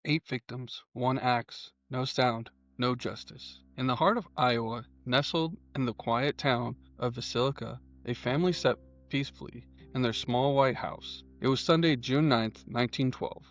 8 victims, 1 axe, no sound, no justice. In the heart of Iowa, nestled in the quiet town of Villisca, a family sat peacefully in their small white house. It was Sunday, June 9th, 1912.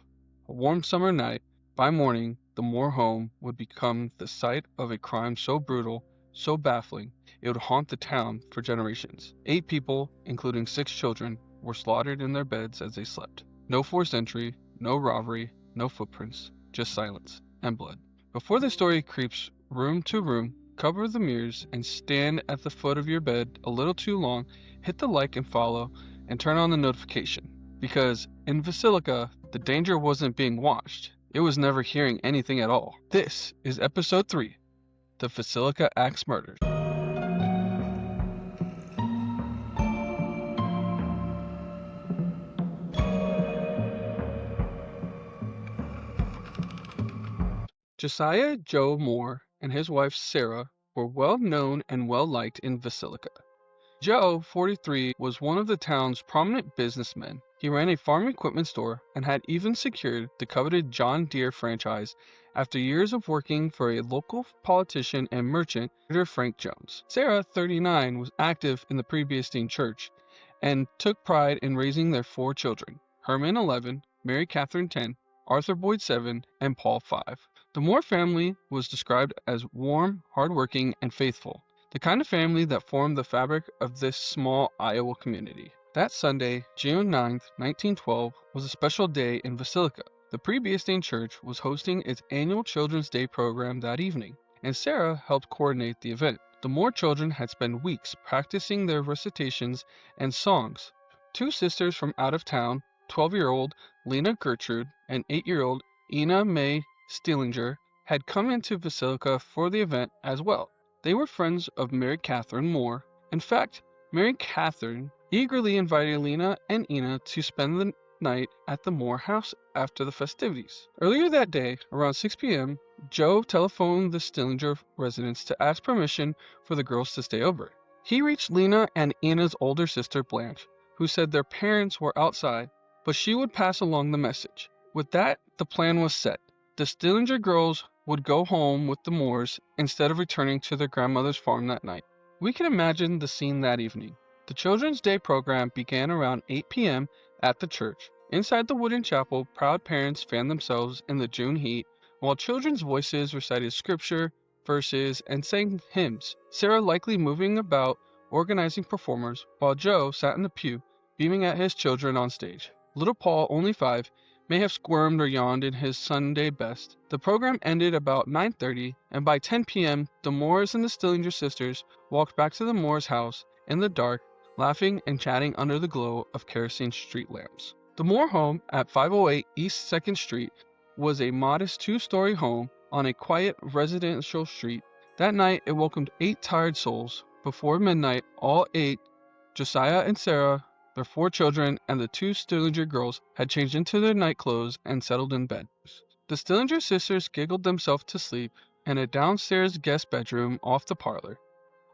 A warm summer night. By morning, the Moore home would become the site of a crime so brutal, so baffling, it would haunt the town for generations. 8 people, including 6 children, were slaughtered in their beds as they slept. No forced entry, no robbery, no footprints, just silence and blood. Before the story creeps room to room, cover the mirrors and stand at the foot of your bed a little too long, hit the like and follow, and turn on the notification. Because in Villisca, the danger wasn't being watched, it was never hearing anything at all. This is episode 3, the Villisca Axe Murders. Josiah Joe Moore and his wife Sarah were well known and well liked in Villisca. Joe, 43, was one of the town's prominent businessmen. He ran a farm equipment store and had even secured the coveted John Deere franchise after years of working for a local politician and merchant, Frank Jones. Sarah, 39, was active in the Presbyterian Church and took pride in raising their 4 children: Herman, 11, Mary Catherine, 10, Arthur Boyd, 7, and Paul, 5. The Moore family was described as warm, hardworking, and faithful, the kind of family that formed the fabric of this small Iowa community. That Sunday, June 9th, 1912, was a special day in Villisca. The Presbyterian Church was hosting its annual Children's Day program that evening, and Sarah helped coordinate the event. The Moore children had spent weeks practicing their recitations and songs. 2 sisters from out of town, 12-year-old Lena Gertrude and 8-year-old Ina May Stillinger, had come into Villisca for the event as well. They were friends of Mary Catherine Moore. In fact, Mary Catherine eagerly invited Lena and Ina to spend the night at the Moore house after the festivities. Earlier that day, around 6 p.m., Joe telephoned the Stillinger residence to ask permission for the girls to stay over. He reached Lena and Ina's older sister Blanche, who said their parents were outside, but she would pass along the message. With that, the plan was set. The Stillinger girls would go home with the Moores instead of returning to their grandmother's farm that night. We can imagine the scene that evening. The Children's Day program began around 8 p.m. at the church. Inside the wooden chapel, proud parents fanned themselves in the June heat, while children's voices recited scripture, verses, and sang hymns, Sarah likely moving about, organizing performers, while Joe sat in the pew, beaming at his children on stage. Little Paul, only 5, may have squirmed or yawned in his Sunday best. The program ended about 9:30, and by 10 p.m., the Moores and the Stillinger sisters walked back to the Moores' house in the dark, laughing and chatting under the glow of kerosene street lamps. The Moore home at 508 East 2nd Street was a modest 2-story home on a quiet residential street. That night, it welcomed 8 tired souls. Before midnight, all 8, Josiah and Sarah, their 4 children, and the 2 Stillinger girls had changed into their night clothes and settled in bed. The Stillinger sisters giggled themselves to sleep in a downstairs guest bedroom off the parlor,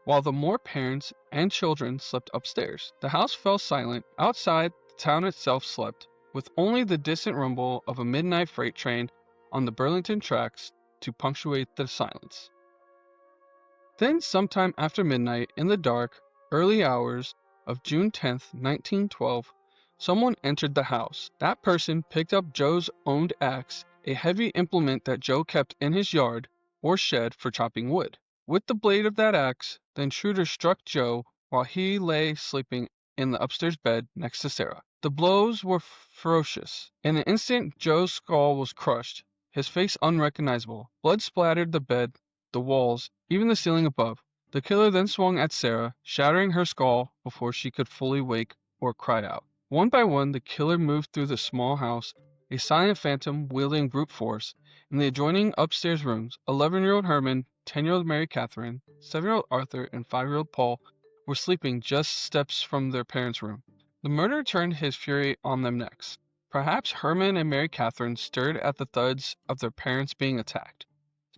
while the Moore parents and children slept upstairs. The house fell silent. Outside, the town itself slept, with only the distant rumble of a midnight freight train on the Burlington tracks to punctuate the silence. Then, sometime after midnight, in the dark, early hours of June 10th, 1912, someone entered the house. That person picked up Joe's owned axe, a heavy implement that Joe kept in his yard or shed for chopping wood. With the blade of that axe, the intruder struck Joe while he lay sleeping in the upstairs bed next to Sarah. The blows were ferocious. In an instant, Joe's skull was crushed, his face unrecognizable. Blood splattered the bed, the walls, even the ceiling above. The killer then swung at Sarah, shattering her skull before she could fully wake or cry out. One by one, the killer moved through the small house, a silent phantom wielding brute force. In the adjoining upstairs rooms, 11-year-old Herman, 10-year-old Mary Catherine, 7-year-old Arthur, and 5-year-old Paul were sleeping just steps from their parents' room. The murderer turned his fury on them next. Perhaps Herman and Mary Catherine stirred at the thuds of their parents being attacked.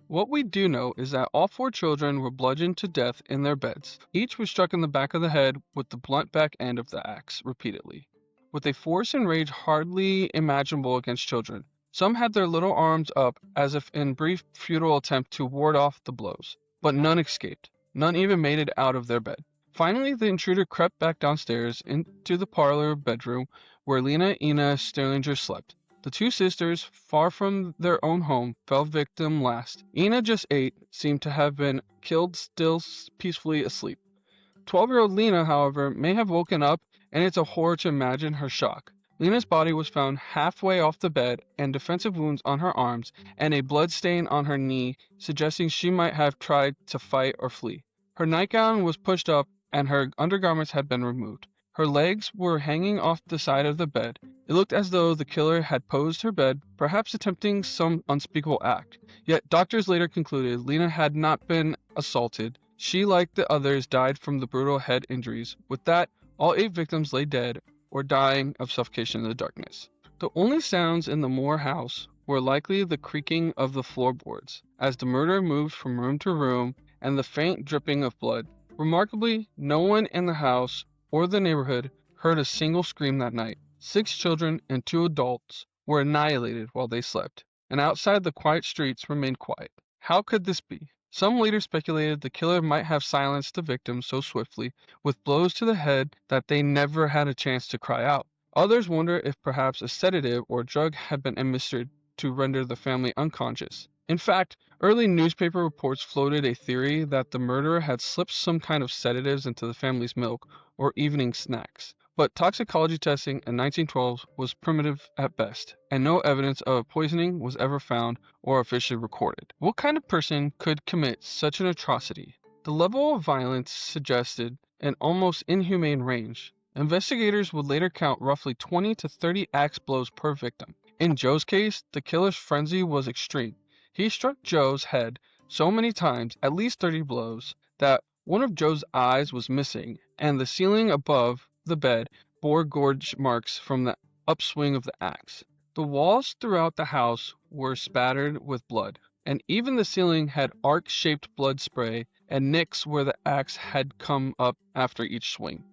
What we do know is that all 4 children were bludgeoned to death in their beds. Each was struck in the back of the head with the blunt back end of the axe repeatedly. With a force and rage hardly imaginable against children, Some had their little arms up as if in brief futile attempt to ward off the blows, but none escaped. None even made it out of their bed. Finally, the intruder crept back downstairs into the parlor bedroom where Lena Ina Sterlinger slept. The two sisters, far from their own home, fell victim last. Ina, just 8, seemed to have been killed still peacefully asleep. 12-year-old Lena, however, may have woken up, and it's a horror to imagine her shock. Lena's body was found halfway off the bed, and defensive wounds on her arms, and a blood stain on her knee, suggesting she might have tried to fight or flee. Her nightgown was pushed up, and her undergarments had been removed. Her legs were hanging off the side of the bed. It looked as though the killer had posed her bed, perhaps attempting some unspeakable act. Yet doctors later concluded Lena had not been assaulted. She, like the others, died from the brutal head injuries. With that, all 8 victims lay dead or dying of suffocation in the darkness. The only sounds in the Moore house were likely the creaking of the floorboards as the murderer moved from room to room and the faint dripping of blood. Remarkably, no one in the house or the neighborhood heard a single scream that night. 6 children and 2 adults were annihilated while they slept, and outside the quiet streets remained quiet. How could this be? Some later speculated the killer might have silenced the victims so swiftly with blows to the head that they never had a chance to cry out. Others wonder if perhaps a sedative or drug had been administered to render the family unconscious. In fact, early newspaper reports floated a theory that the murderer had slipped some kind of sedatives into the family's milk or evening snacks. But toxicology testing in 1912 was primitive at best, and no evidence of poisoning was ever found or officially recorded. What kind of person could commit such an atrocity? The level of violence suggested an almost inhumane range. Investigators would later count roughly 20 to 30 axe blows per victim. In Joe's case, the killer's frenzy was extreme. He struck Joe's head so many times, at least 30 blows, that one of Joe's eyes was missing, and the ceiling above the bed bore gorge marks from the upswing of the axe. The walls throughout the house were spattered with blood, and even the ceiling had arc-shaped blood spray and nicks where the axe had come up after each swing.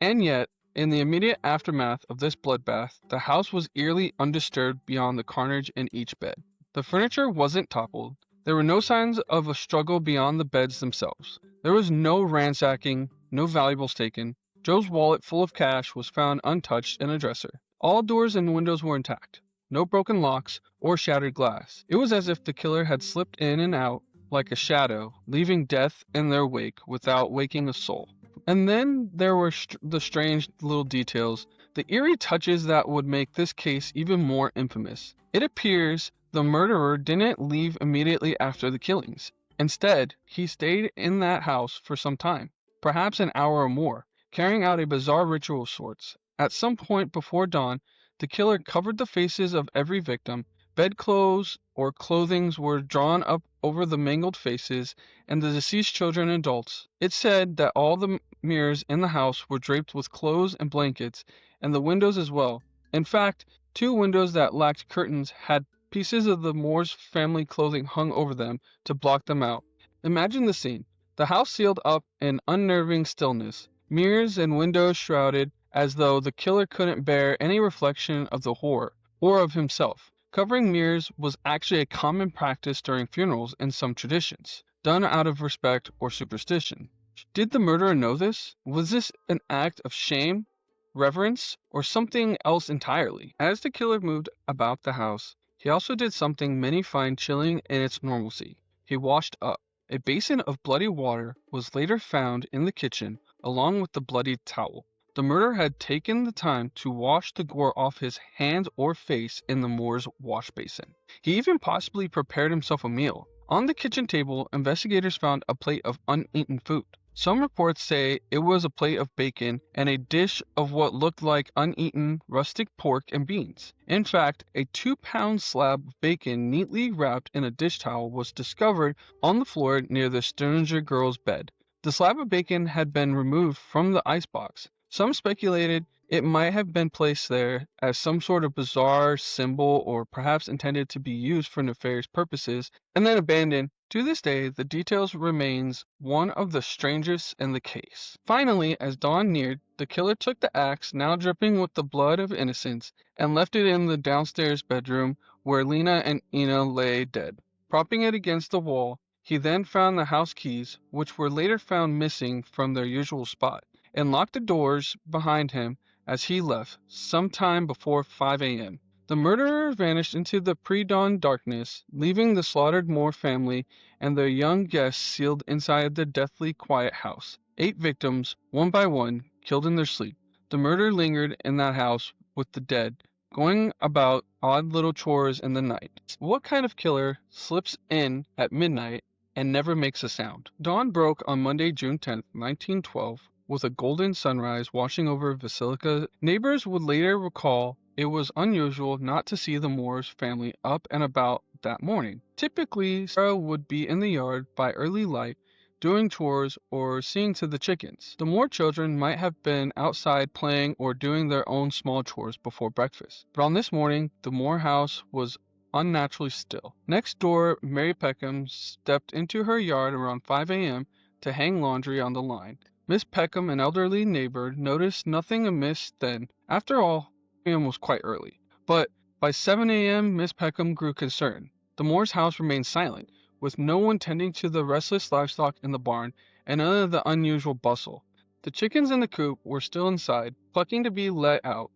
And yet, in the immediate aftermath of this bloodbath, the house was eerily undisturbed beyond the carnage in each bed. The furniture wasn't toppled. There were no signs of a struggle beyond the beds themselves. There was no ransacking, no valuables taken. Joe's wallet full of cash was found untouched in a dresser. All doors and windows were intact. No broken locks or shattered glass. It was as if the killer had slipped in and out like a shadow, leaving death in their wake without waking a soul. And then there were the strange little details, the eerie touches that would make this case even more infamous. It appears the murderer didn't leave immediately after the killings. Instead, he stayed in that house for some time, perhaps an hour or more, carrying out a bizarre ritual of sorts. At some point before dawn, the killer covered the faces of every victim. Bedclothes or clothings were drawn up over the mangled faces and the deceased children and adults. It's said that all the mirrors in the house were draped with clothes and blankets, and the windows as well. In fact, 2 windows that lacked curtains had pieces of the Moore's family clothing hung over them to block them out. Imagine the scene. The house sealed up in unnerving stillness, mirrors and windows shrouded as though the killer couldn't bear any reflection of the horror or of himself. Covering mirrors was actually a common practice during funerals in some traditions, done out of respect or superstition. Did the murderer know this? Was this an act of shame, reverence, or something else entirely? As the killer moved about the house, he also did something many find chilling in its normalcy. He washed up. A basin of bloody water was later found in the kitchen, along with the bloody towel. The murderer had taken the time to wash the gore off his hands or face in the Moore's wash basin. He even possibly prepared himself a meal. On the kitchen table, investigators found a plate of uneaten food. Some reports say it was a plate of bacon and a dish of what looked like uneaten rustic pork and beans. In fact, a 2-pound slab of bacon neatly wrapped in a dish towel was discovered on the floor near the Sterlinger girl's bed. The slab of bacon had been removed from the icebox. Some speculated it might have been placed there as some sort of bizarre symbol or perhaps intended to be used for nefarious purposes and then abandoned. To this day, the details remains one of the strangest in the case. Finally, as dawn neared, the killer took the axe, now dripping with the blood of innocents, and left it in the downstairs bedroom where Lena and Ina lay dead. Propping it against the wall, he then found the house keys, which were later found missing from their usual spot, and locked the doors behind him as he left, sometime before 5 a.m. The murderer vanished into the pre-dawn darkness, leaving the slaughtered Moore family and their young guests sealed inside the deathly quiet house. 8 victims, one by one, killed in their sleep. The murder lingered in that house with the dead, going about odd little chores in the night. What kind of killer slips in at midnight and never makes a sound? Dawn broke on Monday, June 10th, 1912, with a golden sunrise washing over Villisca. Neighbors would later recall it was unusual not to see the Moore's family up and about that morning. Typically, Sarah would be in the yard by early light, doing chores or seeing to the chickens. The Moore children might have been outside playing or doing their own small chores before breakfast. But on this morning, the Moore house was unnaturally still. Next door, Mary Peckham stepped into her yard around 5 a.m. to hang laundry on the line. Miss Peckham, an elderly neighbor, noticed nothing amiss then. After all, 5 a.m. was quite early. But by 7 a.m., Miss Peckham grew concerned. The Moore's house remained silent, with no one tending to the restless livestock in the barn and none of the unusual bustle. The chickens in the coop were still inside, clucking to be let out.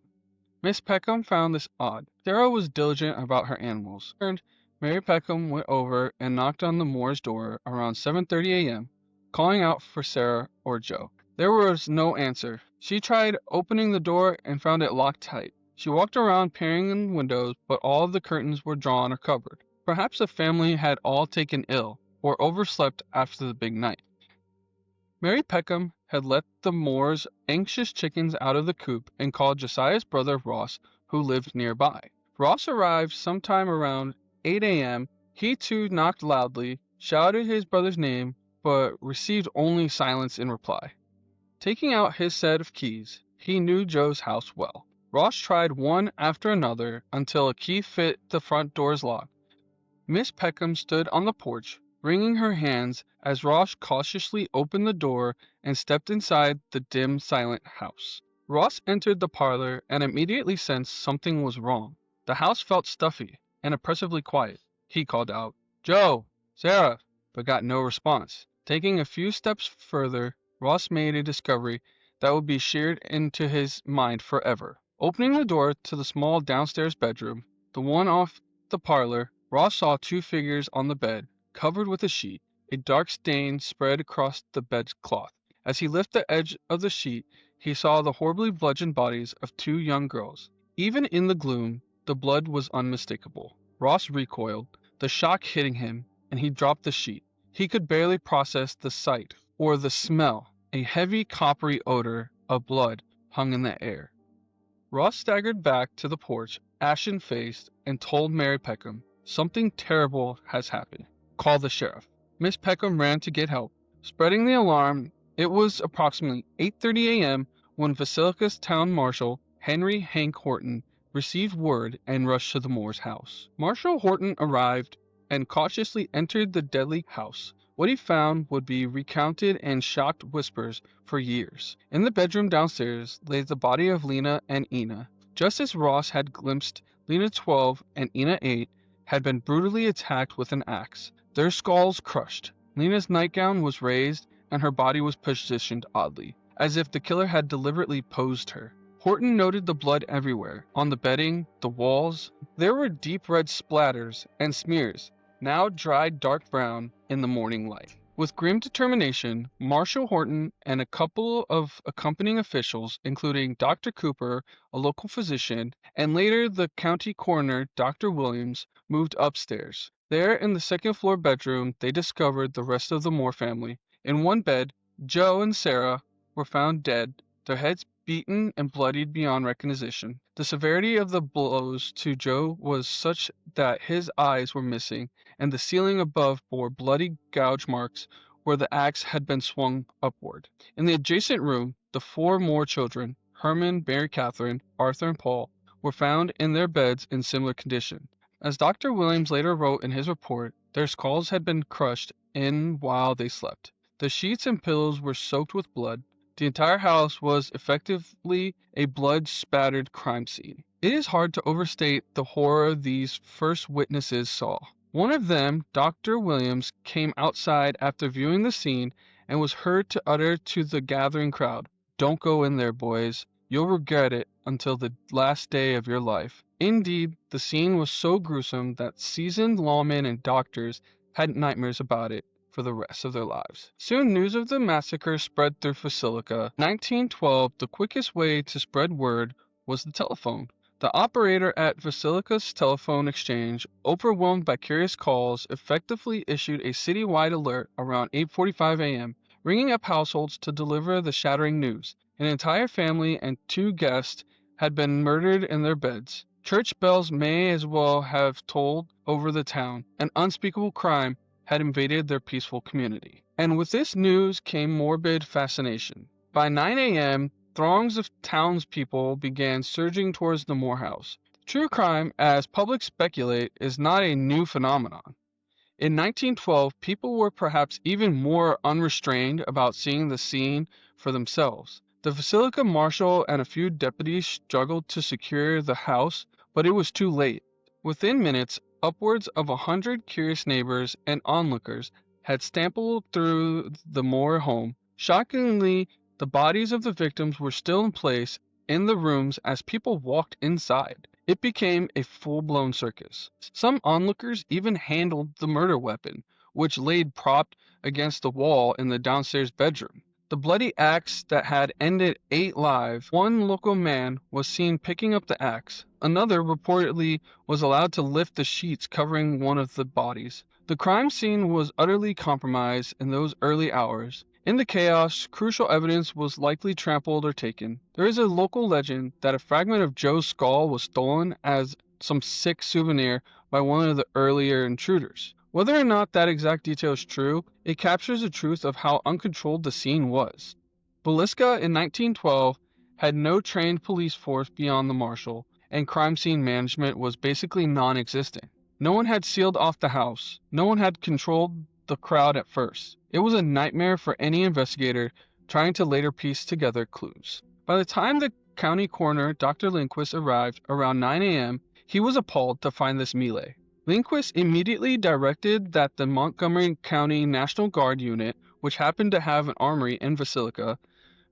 Miss Peckham found this odd. Sarah was diligent about her animals. Mary Peckham went over and knocked on the Moore's door around 7:30 a.m., calling out for Sarah or Joe. There was no answer. She tried opening the door and found it locked tight. She walked around peering in windows, but all of the curtains were drawn or covered. Perhaps the family had all taken ill or overslept after the big night. Mary Peckham had let the Moore's anxious chickens out of the coop and called Josiah's brother Ross, who lived nearby. Ross arrived sometime around 8 a.m. He too knocked loudly, shouted his brother's name, but received only silence in reply. Taking out his set of keys, he knew Joe's house well. Ross tried one after another until a key fit the front door's lock. Miss Peckham stood on the porch, wringing her hands as Ross cautiously opened the door and stepped inside the dim, silent house. Ross entered the parlor and immediately sensed something was wrong. The house felt stuffy and oppressively quiet. He called out, "Joe! Sarah!" but got no response. Taking a few steps further, Ross made a discovery that would be seared into his mind forever. Opening the door to the small downstairs bedroom, the one off the parlor, Ross saw 2 figures on the bed, covered with a sheet. A dark stain spread across the bedcloth. As he lifted the edge of the sheet, he saw the horribly bludgeoned bodies of 2 young girls. Even in the gloom, the blood was unmistakable. Ross recoiled, the shock hitting him, and he dropped the sheet. He could barely process the sight or the smell. A heavy, coppery odor of blood hung in the air. Ross staggered back to the porch, ashen-faced, and told Mary Peckham, "Something terrible has happened. Call the sheriff." Miss Peckham ran to get help. Spreading the alarm, it was approximately 8:30 a.m. when Villisca's town marshal, Henry Hank Horton, received word and rushed to the Moore's house. Marshal Horton arrived and cautiously entered the deadly house. What he found would be recounted in shocked whispers for years. In the bedroom downstairs lay the body of Lena and Ina. Just as Ross had glimpsed, Lena 12 and Ina 8 had been brutally attacked with an axe, their skulls crushed. Lena's nightgown was raised and her body was positioned oddly, as if the killer had deliberately posed her. Horton noted the blood everywhere, on the bedding, the walls. There were deep red splatters and smears, now dried dark brown in the morning light. With grim determination, Marshal Horton and a couple of accompanying officials, including Dr. Cooper, a local physician, and later the county coroner, Dr. Williams, moved upstairs. There in the second-floor bedroom, they discovered the rest of the Moore family. In one bed, Joe and Sarah were found dead, their heads beaten and bloodied beyond recognition. The severity of the blows to Joe was such that his eyes were missing, and the ceiling above bore bloody gouge marks where the axe had been swung upward. In the adjacent room, the 4 Moore children, Herman, Mary Catherine, Arthur, and Paul, were found in their beds in similar condition. As Dr. Williams later wrote in his report, their skulls had been crushed in while they slept. The sheets and pillows were soaked with blood. The entire house was effectively a blood-spattered crime scene. It is hard to overstate the horror these first witnesses saw. One of them, Dr. Williams, came outside after viewing the scene and was heard to utter to the gathering crowd, "Don't go in there, boys. You'll regret it until the last day of your life." Indeed, the scene was so gruesome that seasoned lawmen and doctors had nightmares about it for the rest of their lives. Soon news of the massacre spread through Villisca. In 1912, the quickest way to spread word was the telephone. The operator at Villisca's telephone exchange, overwhelmed by curious calls, effectively issued a citywide alert around 8:45 a.m., ringing up households to deliver the shattering news. An entire family and 2 guests had been murdered in their beds. Church bells may as well have tolled over the town. An unspeakable crime had invaded their peaceful community. And with this news came morbid fascination. By 9 a.m., throngs of townspeople began surging towards the Moore house. True crime, as public speculate, is not a new phenomenon. In 1912, people were perhaps even more unrestrained about seeing the scene for themselves. The Villisca marshal and a few deputies struggled to secure the house, but it was too late. Within minutes, upwards of 100 curious neighbors and onlookers had stampled through the Moore home. Shockingly, the bodies of the victims were still in place in the rooms as people walked inside. It became a full-blown circus. Some onlookers even handled the murder weapon, which laid propped against the wall in the downstairs bedroom. The bloody axe that had ended 8 lives. One local man was seen picking up the axe. Another reportedly was allowed to lift the sheets covering one of the bodies. The crime scene was utterly compromised in those early hours. In the chaos, crucial evidence was likely trampled or taken. There is a local legend that a fragment of Joe's skull was stolen as some sick souvenir by one of the earlier intruders. Whether or not that exact detail is true, it captures the truth of how uncontrolled the scene was. Villisca in 1912 had no trained police force beyond the marshal, and crime scene management was basically non-existent. No one had sealed off the house. No one had controlled the crowd at first. It was a nightmare for any investigator trying to later piece together clues. By the time the county coroner, Dr. Lindquist, arrived around 9 a.m., he was appalled to find this melee. Lindquist immediately directed that the Montgomery County National Guard unit, which happened to have an armory in Villisca,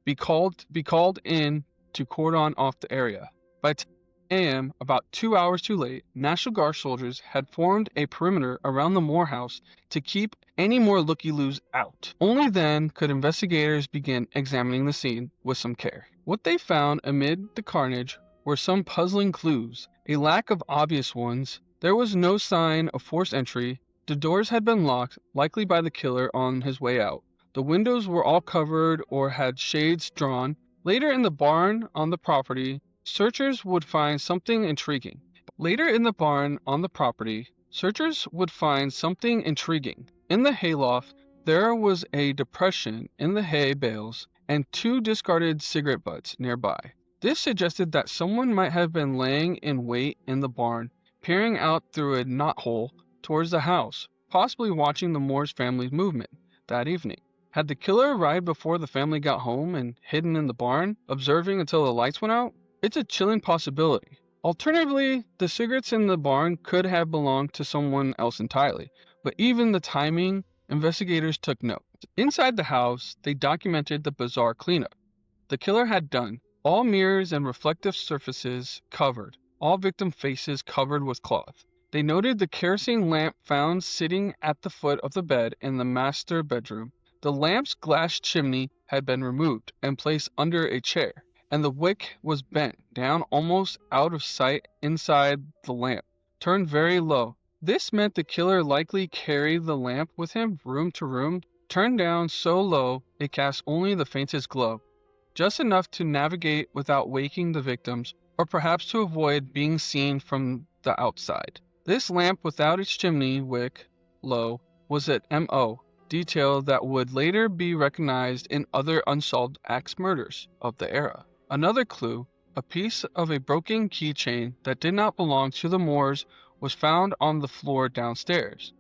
be called in to cordon off the area. By 10 a.m., about 2 hours too late, National Guard soldiers had formed a perimeter around the Moore house to keep any more looky-loos out. Only then could investigators begin examining the scene with some care. What they found amid the carnage were some puzzling clues, a lack of obvious ones. There was no sign of forced entry. The doors had been locked, likely by the killer on his way out. The windows were all covered or had shades drawn. Later in the barn on the property, searchers would find something intriguing. In the hayloft, there was a depression in the hay bales and 2 discarded cigarette butts nearby. This suggested that someone might have been laying in wait in the barn, peering out through a knothole towards the house, possibly watching the Moore's family's movement that evening. Had the killer arrived before the family got home and hidden in the barn, observing until the lights went out? It's a chilling possibility. Alternatively, the cigarettes in the barn could have belonged to someone else entirely, but even the timing, investigators took note. Inside the house, they documented the bizarre cleanup the killer had done. All mirrors and reflective surfaces covered, all victim faces covered with cloth. They noted the kerosene lamp found sitting at the foot of the bed in the master bedroom. The lamp's glass chimney had been removed and placed under a chair, and the wick was bent down almost out of sight inside the lamp, turned very low. This meant the killer likely carried the lamp with him room to room, turned down so low it cast only the faintest glow, just enough to navigate without waking the victims, or perhaps to avoid being seen from the outside. This lamp without its chimney wick low was an M.O. detail that would later be recognized in other unsolved axe murders of the era. Another clue, a piece of a broken keychain that did not belong to the Moores, was found on the floor downstairs.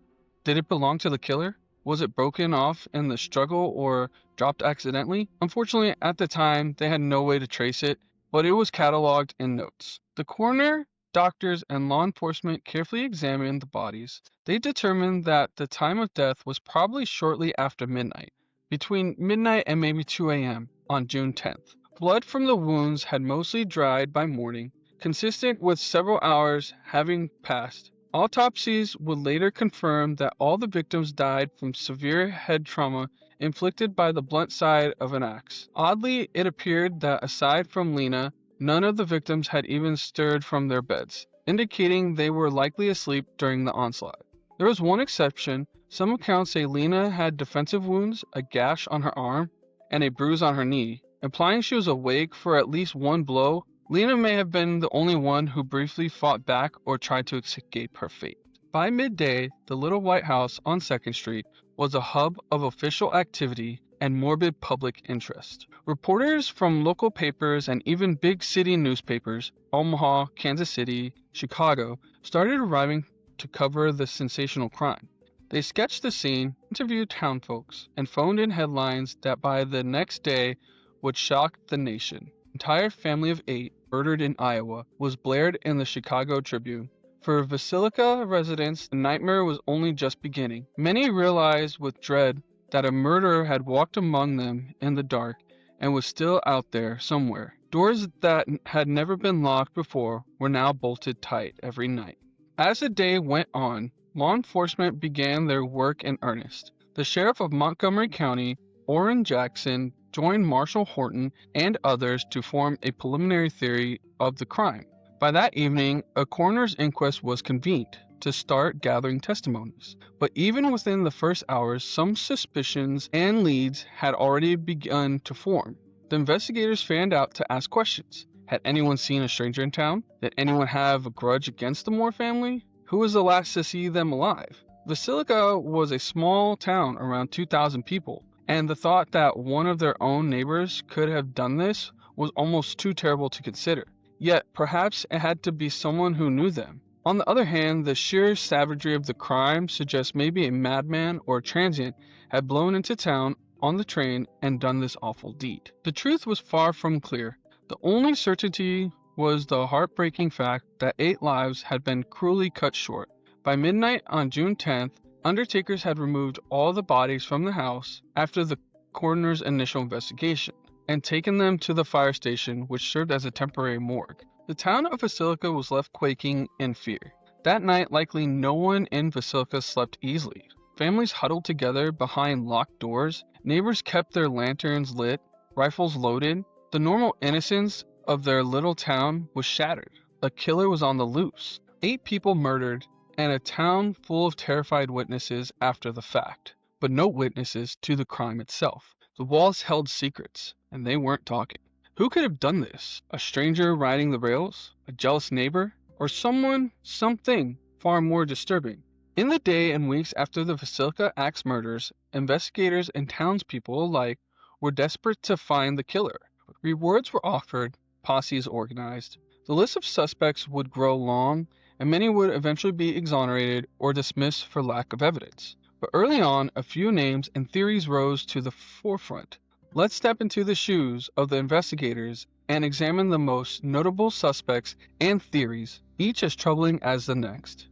Did it belong to the killer? Was it broken off in the struggle or dropped accidentally? Unfortunately, at the time, they had no way to trace it. but it was cataloged in notes. The coroner, doctors, and law enforcement carefully examined the bodies. They determined that the time of death was probably shortly after midnight, between midnight and maybe 2 a.m. on June 10th. Blood from the wounds had mostly dried by morning, consistent with several hours having passed. Autopsies would later confirm that all the victims died from severe head trauma inflicted by the blunt side of an axe. Oddly, it appeared that aside from Lena, none of the victims had even stirred from their beds, indicating they were likely asleep during the onslaught. There was one exception. Some accounts say Lena had defensive wounds, a gash on her arm, and a bruise on her knee, implying she was awake for at least one blow. Lena may have been the only one who briefly fought back or tried to escape her fate. By midday, the little white house on 2nd Street was a hub of official activity and morbid public interest. Reporters from local papers and even big city newspapers, Omaha, Kansas City, Chicago, started arriving to cover the sensational crime. They sketched the scene, interviewed townfolks, and phoned in headlines that by the next day would shock the nation. Entire family of 8 murdered in Iowa was blared in the Chicago Tribune. For Villisca residents, the nightmare was only just beginning. Many realized with dread that a murderer had walked among them in the dark and was still out there somewhere. Doors that had never been locked before were now bolted tight every night. As the day went on, law enforcement began their work in earnest. The sheriff of Montgomery County, Orrin Jackson, joined Marshal Horton and others to form a preliminary theory of the crime. By that evening, a coroner's inquest was convened to start gathering testimonies. But even within the first hours, some suspicions and leads had already begun to form. The investigators fanned out to ask questions. Had anyone seen a stranger in town? Did anyone have a grudge against the Moore family? Who was the last to see them alive? Villisca was a small town around 2,000 people, and the thought that one of their own neighbors could have done this was almost too terrible to consider. Yet, perhaps it had to be someone who knew them. On the other hand, the sheer savagery of the crime suggests maybe a madman or a transient had blown into town on the train and done this awful deed. The truth was far from clear. The only certainty was the heartbreaking fact that 8 lives had been cruelly cut short. By midnight on June 10th, undertakers had removed all the bodies from the house after the coroner's initial investigation and taken them to the fire station, which served as a temporary morgue. The town of Villisca was left quaking in fear. That night, likely no one in Villisca slept easily. Families huddled together behind locked doors, neighbors kept their lanterns lit, rifles loaded. The normal innocence of their little town was shattered. A killer was on the loose. 8 people murdered, and a town full of terrified witnesses after the fact, but no witnesses to the crime itself. The walls held secrets, and they weren't talking. Who could have done this? A stranger riding the rails? A jealous neighbor? Or something far more disturbing? In the day and weeks after the Villisca Axe Murders, investigators and townspeople alike were desperate to find the killer. Rewards were offered, posses organized. The list of suspects would grow long, and many would eventually be exonerated or dismissed for lack of evidence. But early on, a few names and theories rose to the forefront. Let's step into the shoes of the investigators and examine the most notable suspects and theories, each as troubling as the next.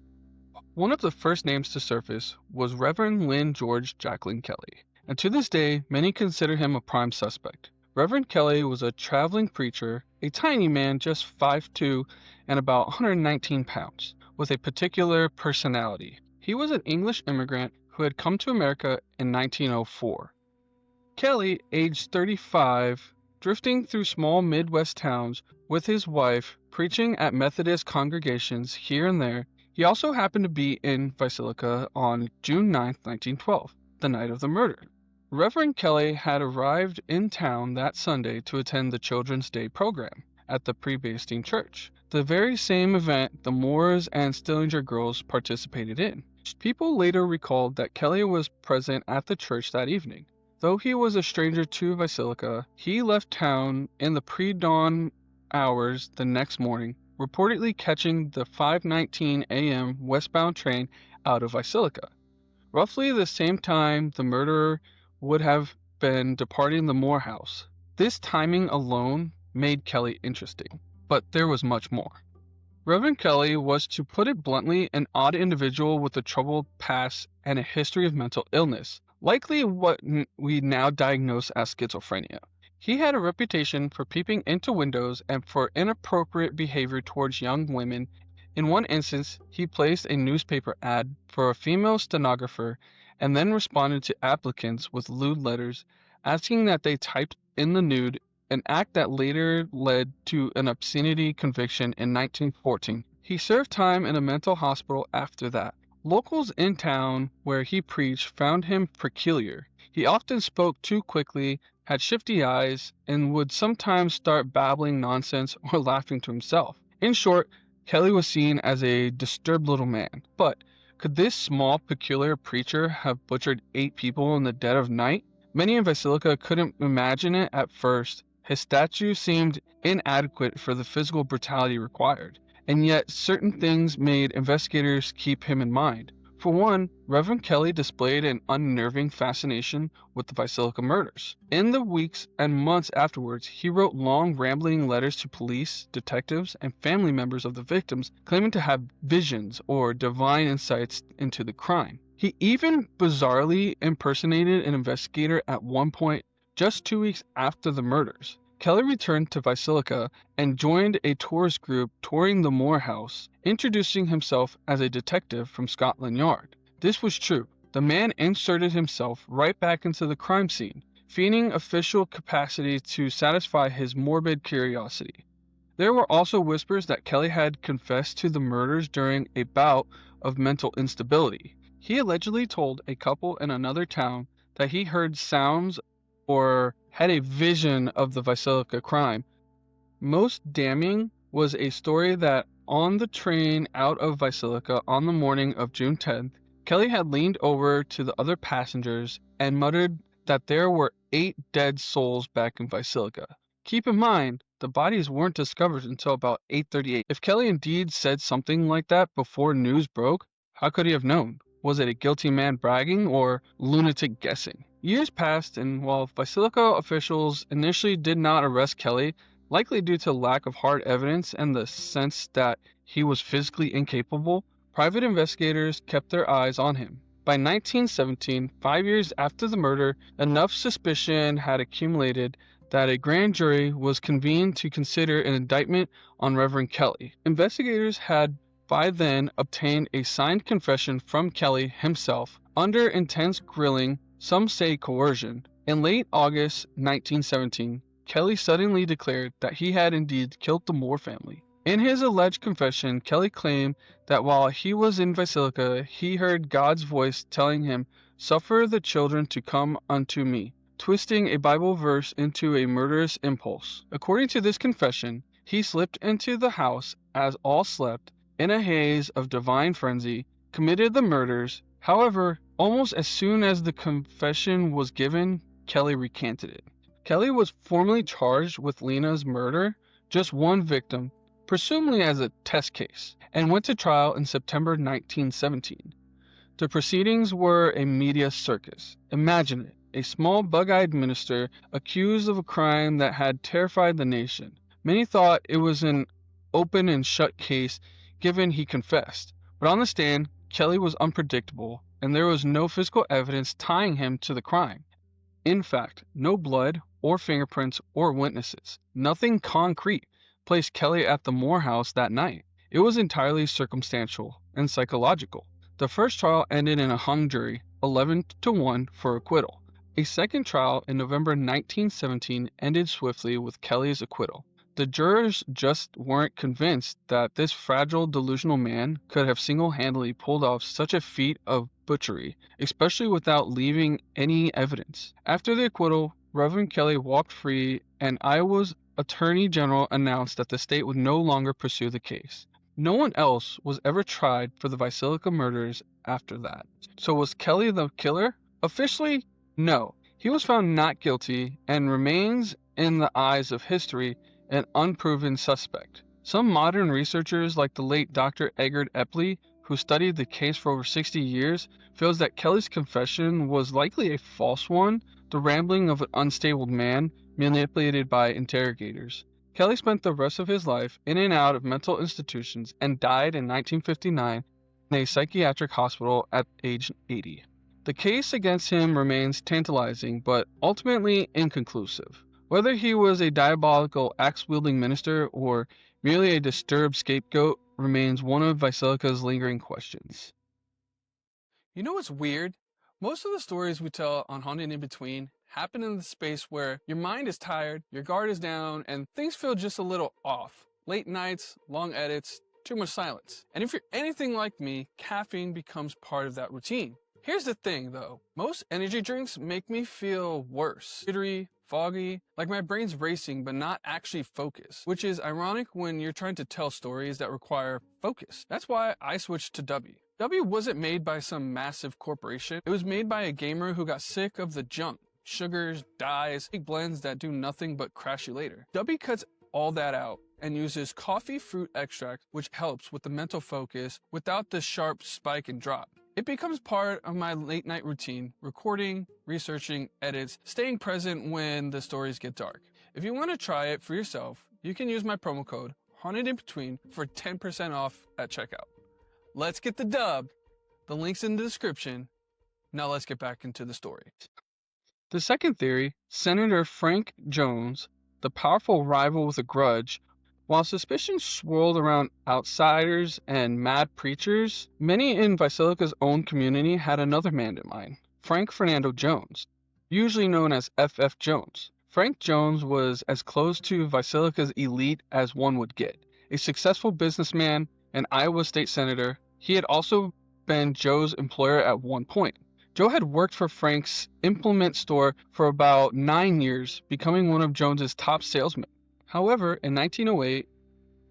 One of the first names to surface was Reverend George Kelly, and to this day, many consider him a prime suspect. Reverend Kelly was a traveling preacher, a tiny man just 5'2" and about 119 pounds, with a particular personality. He was an English immigrant who had come to America in 1904. Kelly, aged 35, drifting through small Midwest towns with his wife, preaching at Methodist congregations here and there. He also happened to be in Villisca on June 9, 1912, the night of the murder. Reverend Kelly had arrived in town that Sunday to attend the Children's Day program at the Presbyterian Church, the very same event the Moores and Stillinger girls participated in. People later recalled that Kelly was present at the church that evening. Though he was a stranger to Villisca, he left town in the pre-dawn hours the next morning, reportedly catching the 5:19 a.m. westbound train out of Villisca, roughly the same time the murderer would have been departing the Moore house. This timing alone made Kelly interesting. But there was much more. Reverend Kelly was, to put it bluntly, an odd individual with a troubled past and a history of mental illness, likely what we now diagnose as schizophrenia. He had a reputation for peeping into windows and for inappropriate behavior towards young women. In one instance, he placed a newspaper ad for a female stenographer and then responded to applicants with lewd letters, asking that they typed in the nude, an act that later led to an obscenity conviction in 1914. He served time in a mental hospital after that. Locals in town where he preached found him peculiar. He often spoke too quickly, had shifty eyes, and would sometimes start babbling nonsense or laughing to himself. In short, Kelly was seen as a disturbed little man. But could this small, peculiar preacher have butchered 8 people in the dead of night? Many in Villisca couldn't imagine it at first. His statue seemed inadequate for the physical brutality required, and yet certain things made investigators keep him in mind. For one, Reverend Kelly displayed an unnerving fascination with the Villisca murders. In the weeks and months afterwards, he wrote long, rambling letters to police, detectives, and family members of the victims, claiming to have visions or divine insights into the crime. He even bizarrely impersonated an investigator at one point, just 2 weeks after the murders. Kelly returned to Villisca and joined a tourist group touring the Moore house, introducing himself as a detective from Scotland Yard. This was true. The man inserted himself right back into the crime scene, feigning official capacity to satisfy his morbid curiosity. There were also whispers that Kelly had confessed to the murders during a bout of mental instability. He allegedly told a couple in another town that he heard sounds or had a vision of the Villisca crime. Most damning was a story that on the train out of Villisca on the morning of June 10th, Kelly had leaned over to the other passengers and muttered that there were 8 dead souls back in Villisca. Keep in mind, the bodies weren't discovered until about 8:38. If Kelly indeed said something like that before news broke, how could he have known? Was it a guilty man bragging or lunatic guessing? Years passed, and while Villisca officials initially did not arrest Kelly, likely due to lack of hard evidence and the sense that he was physically incapable, private investigators kept their eyes on him. By 1917, 5 years after the murder, enough suspicion had accumulated that a grand jury was convened to consider an indictment on Reverend Kelly. Investigators had by then obtained a signed confession from Kelly himself under intense grilling, some say coercion. In late August 1917, Kelly suddenly declared that he had indeed killed the Moore family. In his alleged confession, Kelly claimed that while he was in Villisca, he heard God's voice telling him, "Suffer the children to come unto me," twisting a Bible verse into a murderous impulse. According to this confession, he slipped into the house as all slept, in a haze of divine frenzy, committed the murders. However, almost as soon as the confession was given, Kelly recanted it. Kelly was formally charged with Lena's murder, just one victim, presumably as a test case, and went to trial in September 1917. The proceedings were a media circus. Imagine it, a small bug-eyed minister accused of a crime that had terrified the nation. Many thought it was an open and shut case, given he confessed. But on the stand, Kelly was unpredictable, and there was no physical evidence tying him to the crime. In fact, no blood, or fingerprints, or witnesses, nothing concrete, placed Kelly at the Moore house that night. It was entirely circumstantial and psychological. The first trial ended in a hung jury, 11-1 for acquittal. A second trial in November 1917 ended swiftly with Kelly's acquittal. The jurors just weren't convinced that this fragile, delusional man could have single-handedly pulled off such a feat of butchery, especially without leaving any evidence. After the acquittal, Reverend Kelly walked free, and Iowa's Attorney General announced that the state would no longer pursue the case. No one else was ever tried for the Villisca murders after that. So was Kelly the killer? Officially, no. He was found not guilty and remains, in the eyes of history, an unproven suspect. Some modern researchers, like the late Dr. Eggert Epley, who studied the case for over 60 years, feels that Kelly's confession was likely a false one, the rambling of an unstable man manipulated by interrogators. Kelly spent the rest of his life in and out of mental institutions and died in 1959 in a psychiatric hospital at age 80. The case against him remains tantalizing but ultimately inconclusive. Whether he was a diabolical axe-wielding minister or merely a disturbed scapegoat remains one of Villisca's lingering questions. You know what's weird? Most of the stories we tell on Haunted in Between happen in the space where your mind is tired, your guard is down, and things feel just a little off. Late nights, long edits, too much silence. And if you're anything like me, caffeine becomes part of that routine. Here's the thing though, most energy drinks make me feel worse. Jittery, foggy, like my brain's racing but not actually focused, which is ironic when you're trying to tell stories that require focus. That's why I switched to W. W wasn't made by some massive corporation. It was made by a gamer who got sick of the junk. Sugars, dyes, big blends that do nothing but crash you later. W cuts all that out and uses coffee fruit extract, which helps with the mental focus without the sharp spike and drop. It becomes part of my late night routine, recording, researching, edits, staying present when the stories get dark. If you want to try it for yourself, you can use my promo code HauntedInBetween for 10% off at checkout. Let's get the dub. The link's in the description. Now let's get back into the story. The second theory, Senator Frank Jones, the powerful rival with a grudge. While suspicions swirled around outsiders and mad preachers, many in Villisca's own community had another man in mind, Frank Fernando Jones, usually known as F.F. Jones. Frank Jones was as close to Villisca's elite as one would get. A successful businessman, an Iowa state senator, he had also been Joe's employer at one point. Joe had worked for Frank's implement store for about 9 years, becoming one of Jones's top salesmen. However, in 1908,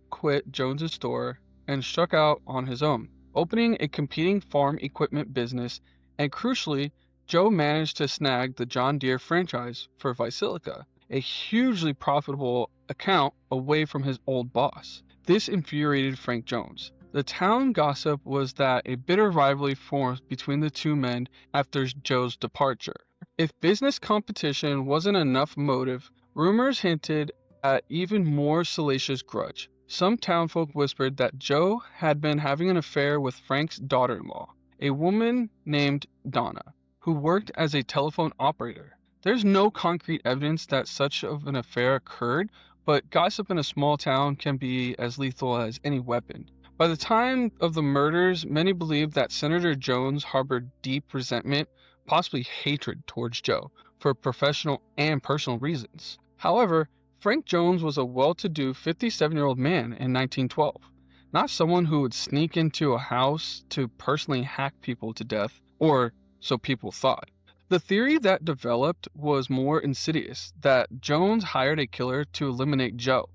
quit Jones's store and struck out on his own, opening a competing farm equipment business, and crucially, Joe managed to snag the John Deere franchise for Villisca, a hugely profitable account away from his old boss. This infuriated Frank Jones. The town gossip was that a bitter rivalry formed between the two men after Joe's departure. If business competition wasn't enough motive, rumors hinted at even more salacious grudge. Some townfolk whispered that Joe had been having an affair with Frank's daughter-in-law, a woman named Donna, who worked as a telephone operator. There's no concrete evidence that such of an affair occurred, but gossip in a small town can be as lethal as any weapon. By the time of the murders, many believed that Senator Jones harbored deep resentment, possibly hatred towards Joe, for professional and personal reasons. However, Frank Jones was a well-to-do 57-year-old man in 1912, not someone who would sneak into a house to personally hack people to death, or so people thought. The theory that developed was more insidious, that Jones hired a killer to eliminate Joe,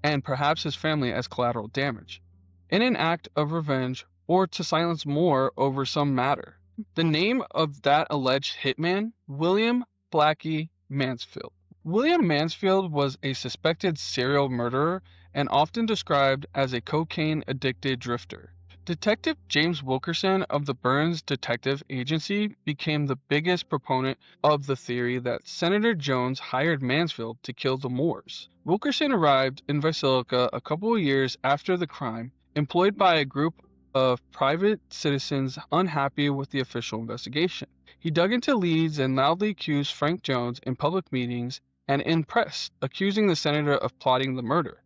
and perhaps his family as collateral damage, in an act of revenge or to silence Moore over some matter. The name of that alleged hitman? William Blackie Mansfield. William Mansfield was a suspected serial murderer and often described as a cocaine-addicted drifter. Detective James Wilkerson of the Burns Detective Agency became the biggest proponent of the theory that Senator Jones hired Mansfield to kill the Moores. Wilkerson arrived in Villisca a couple of years after the crime, employed by a group of private citizens unhappy with the official investigation. He dug into leads and loudly accused Frank Jones in public meetings and in press, accusing the senator of plotting the murder.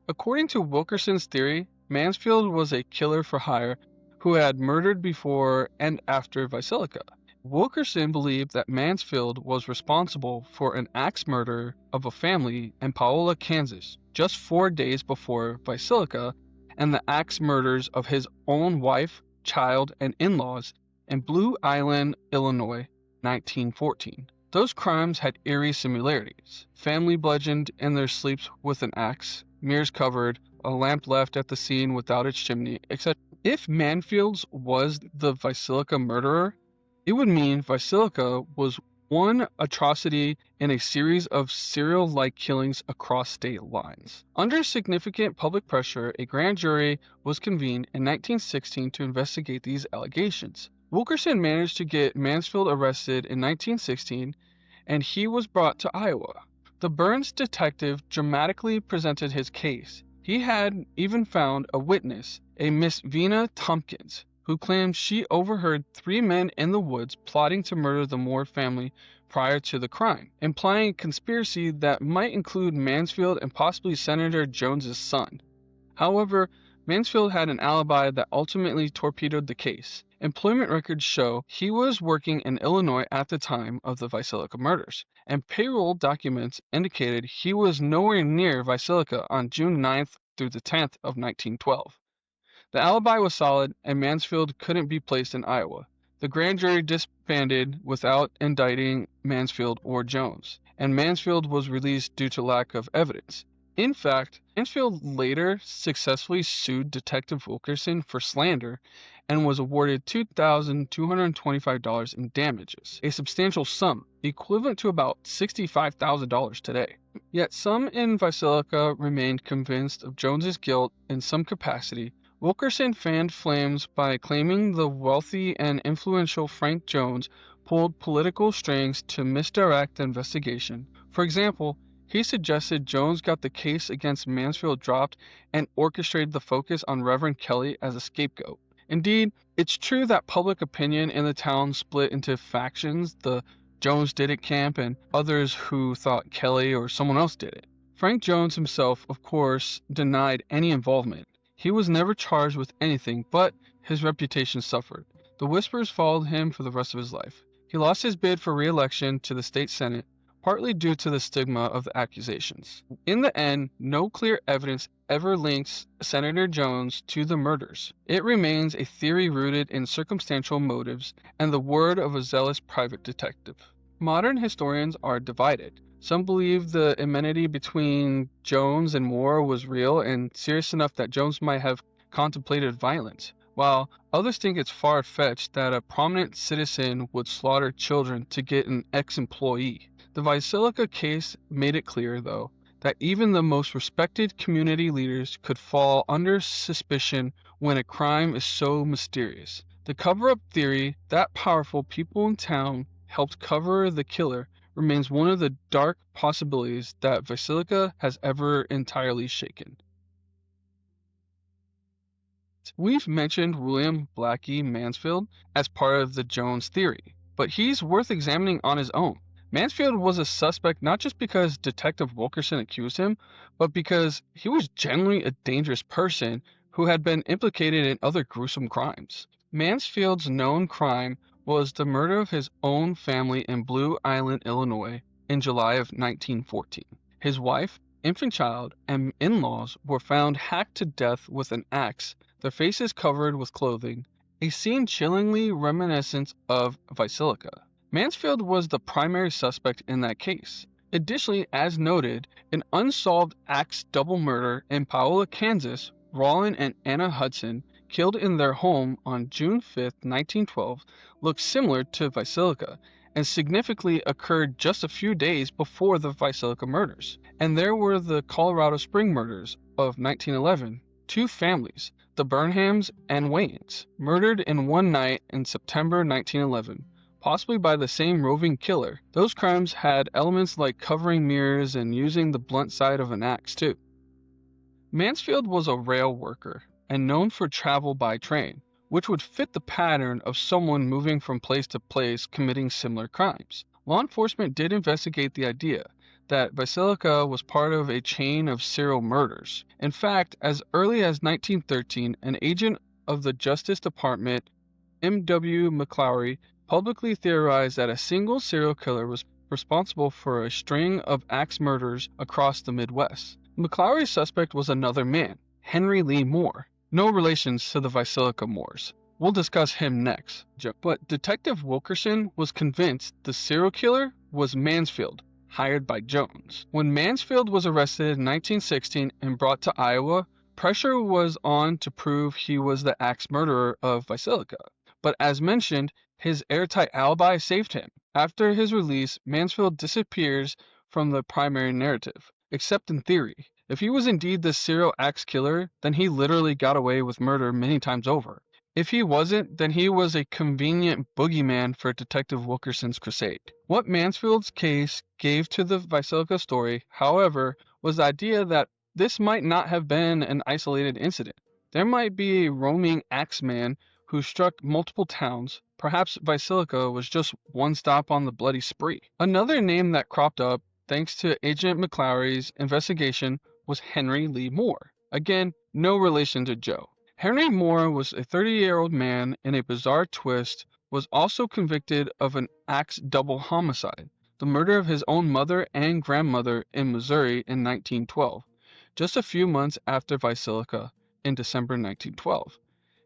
According to Wilkerson's theory, Mansfield was a killer for hire who had murdered before and after Villisca. Wilkerson believed that Mansfield was responsible for an axe murder of a family in Paola, Kansas, just 4 days before Villisca, and the axe murders of his own wife, child, and in-laws in Blue Island, Illinois, 1914. Those crimes had eerie similarities. Family bludgeoned in their sleeps with an axe, mirrors covered, a lamp left at the scene without its chimney, etc. If Mansfield was the Villisca murderer, it would mean Villisca was one atrocity in a series of serial-like killings across state lines. Under significant public pressure, a grand jury was convened in 1916 to investigate these allegations. Wilkerson managed to get Mansfield arrested in 1916, and he was brought to Iowa. The Burns detective dramatically presented his case. He had even found a witness, a Miss Vina Tompkins, who claimed she overheard 3 men in the woods plotting to murder the Moore family prior to the crime, implying a conspiracy that might include Mansfield and possibly Senator Jones's son. However, Mansfield had an alibi that ultimately torpedoed the case. Employment records show he was working in Illinois at the time of the Villisca murders, and payroll documents indicated he was nowhere near Villisca on June 9th through the 10th of 1912. The alibi was solid, and Mansfield couldn't be placed in Iowa. The grand jury disbanded without indicting Mansfield or Jones, and Mansfield was released due to lack of evidence. In fact, Mansfield later successfully sued Detective Wilkerson for slander and was awarded $2,225 in damages, a substantial sum, equivalent to about $65,000 today. Yet some in Villisca remained convinced of Jones's guilt in some capacity. Wilkerson fanned flames by claiming the wealthy and influential Frank Jones pulled political strings to misdirect the investigation. For example, he suggested Jones got the case against Mansfield dropped and orchestrated the focus on Reverend Kelly as a scapegoat. Indeed, it's true that public opinion in the town split into factions, the Jones did it camp and others who thought Kelly or someone else did it. Frank Jones himself, of course, denied any involvement. He was never charged with anything, but his reputation suffered. The whispers followed him for the rest of his life. He lost his bid for re-election to the state senate, partly due to the stigma of the accusations. In the end, no clear evidence ever links Senator Jones to the murders. It remains a theory rooted in circumstantial motives and the word of a zealous private detective. Modern historians are divided. Some believe the enmity between Jones and Moore was real and serious enough that Jones might have contemplated violence, while others think it's far-fetched that a prominent citizen would slaughter children to get an ex-employee. The Villisca case made it clear, though, that even the most respected community leaders could fall under suspicion when a crime is so mysterious. The cover-up theory that powerful people in town helped cover the killer remains one of the dark possibilities that Villisca has ever entirely shaken. We've mentioned William Blackie Mansfield as part of the Jones theory, but he's worth examining on his own. Mansfield was a suspect not just because Detective Wilkerson accused him, but because he was generally a dangerous person who had been implicated in other gruesome crimes. Mansfield's known crime was the murder of his own family in Blue Island, Illinois, in July of 1914. His wife, infant child, and in-laws were found hacked to death with an axe, their faces covered with clothing, a scene chillingly reminiscent of Villisca. Mansfield was the primary suspect in that case. Additionally, as noted, an unsolved axe double murder in Paola, Kansas, Rollin and Anna Hudson, killed in their home on June 5, 1912, looked similar to Villisca and significantly occurred just a few days before the Villisca murders. And there were the Colorado Spring murders of 1911, 2 families, the Burnhams and Wayans, murdered in one night in September 1911. Possibly by the same roving killer. Those crimes had elements like covering mirrors and using the blunt side of an axe too. Mansfield was a rail worker and known for travel by train, which would fit the pattern of someone moving from place to place committing similar crimes. Law enforcement did investigate the idea that Villisca was part of a chain of serial murders. In fact, as early as 1913, an agent of the Justice Department, M.W. McClary, publicly theorized that a single serial killer was responsible for a string of axe murders across the Midwest. McClary's suspect was another man, Henry Lee Moore, no relations to the Villisca Moores. We'll discuss him next. But Detective Wilkerson was convinced the serial killer was Mansfield, hired by Jones. When Mansfield was arrested in 1916 and brought to Iowa, pressure was on to prove he was the axe murderer of Villisca. But as mentioned, his airtight alibi saved him. After his release, Mansfield disappears from the primary narrative, except in theory. If he was indeed the serial axe killer, then he literally got away with murder many times over. If he wasn't, then he was a convenient boogeyman for Detective Wilkerson's crusade. What Mansfield's case gave to the Villisca story, however, was the idea that this might not have been an isolated incident. There might be a roaming axeman who struck multiple towns. Perhaps Villisca was just one stop on the bloody spree. Another name that cropped up, thanks to Agent McClaughry's investigation, was Henry Lee Moore. Again, no relation to Joe. Henry Moore was a 30-year-old man in a bizarre twist, was also convicted of an axe double homicide, the murder of his own mother and grandmother in Missouri in 1912, just a few months after Villisca in December 1912.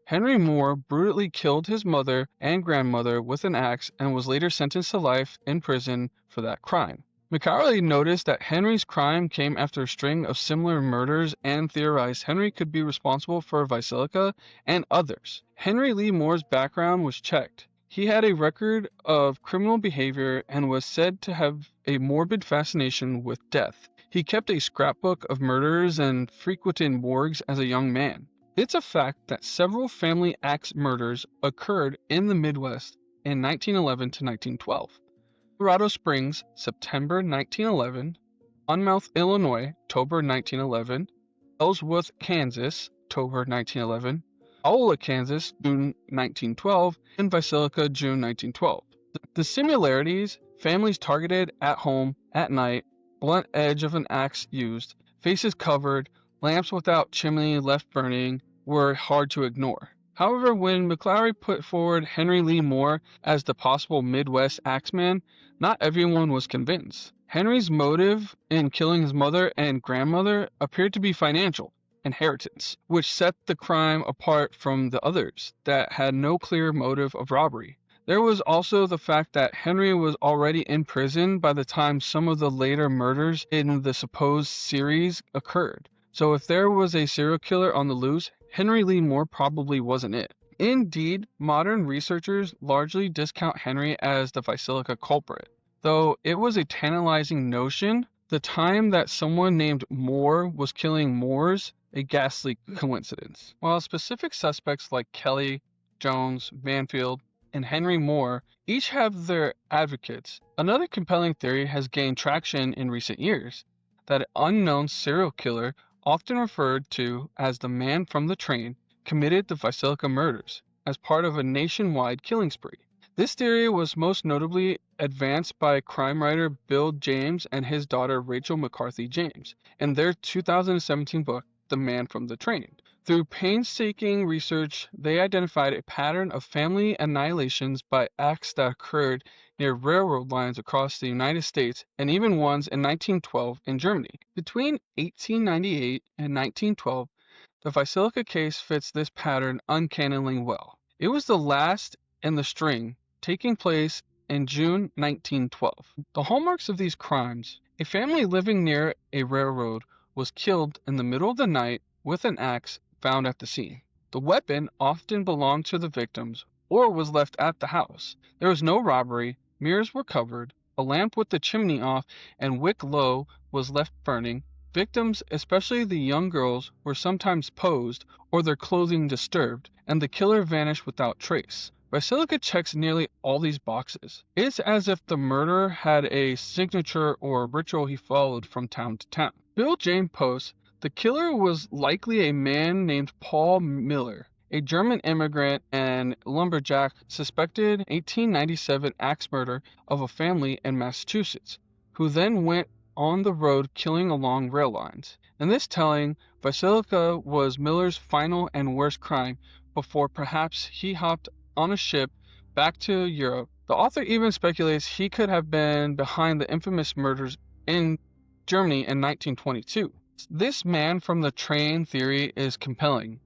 Henry Moore brutally killed his mother and grandmother with an axe and was later sentenced to life in prison for that crime. McCarley noticed that Henry's crime came after a string of similar murders and theorized Henry could be responsible for Villisca and others. Henry Lee Moore's background was checked. He had a record of criminal behavior and was said to have a morbid fascination with death. He kept a scrapbook of murders and frequented morgues as a young man. It's a fact that several family axe murders occurred in the Midwest in 1911 to 1912. Colorado Springs, September 1911, Monmouth, Illinois, October 1911, Ellsworth, Kansas, October 1911, Iowa, Kansas, June 1912, and Villisca, June 1912. The similarities, families targeted at home, at night, blunt edge of an axe used, faces covered, lamps without chimney left burning, were hard to ignore. However, when McClaughry put forward Henry Lee Moore as the possible Midwest axeman, not everyone was convinced. Henry's motive in killing his mother and grandmother appeared to be financial, inheritance, which set the crime apart from the others that had no clear motive of robbery. There was also the fact that Henry was already in prison by the time some of the later murders in the supposed series occurred. So if there was a serial killer on the loose, Henry Lee Moore probably wasn't it. Indeed, modern researchers largely discount Henry as the Villisca culprit. Though it was a tantalizing notion, the time that someone named Moore was killing Moors, a ghastly coincidence. While specific suspects like Kelly, Jones, Mansfield, and Henry Moore each have their advocates, another compelling theory has gained traction in recent years, that an unknown serial killer, often referred to as the man from the train, committed the Villisca murders as part of a nationwide killing spree. This theory was most notably advanced by crime writer Bill James and his daughter Rachel McCarthy James in their 2017 book, The Man from the Train. Through painstaking research, they identified a pattern of family annihilations by acts that occurred near railroad lines across the United States and even ones in 1912 in Germany. Between 1898 and 1912, the Villisca case fits this pattern uncannily well. It was the last in the string, taking place in June 1912. The hallmarks of these crimes: a family living near a railroad was killed in the middle of the night with an axe found at the scene. The weapon often belonged to the victims or was left at the house. There was no robbery, mirrors were covered, a lamp with the chimney off and wick low was left burning. Victims, especially the young girls, were sometimes posed or their clothing disturbed, and the killer vanished without trace. Villisca checks nearly all these boxes. It's as if the murderer had a signature or ritual he followed from town to town. Bill James posts, the killer was likely a man named Paul Miller, a German immigrant and lumberjack suspected 1897 axe murder of a family in Massachusetts, who then went on the road killing along rail lines. In this telling, Villisca was Miller's final and worst crime before perhaps he hopped on a ship back to Europe. The author even speculates he could have been behind the infamous murders in Germany in 1922. This man from the train theory is compelling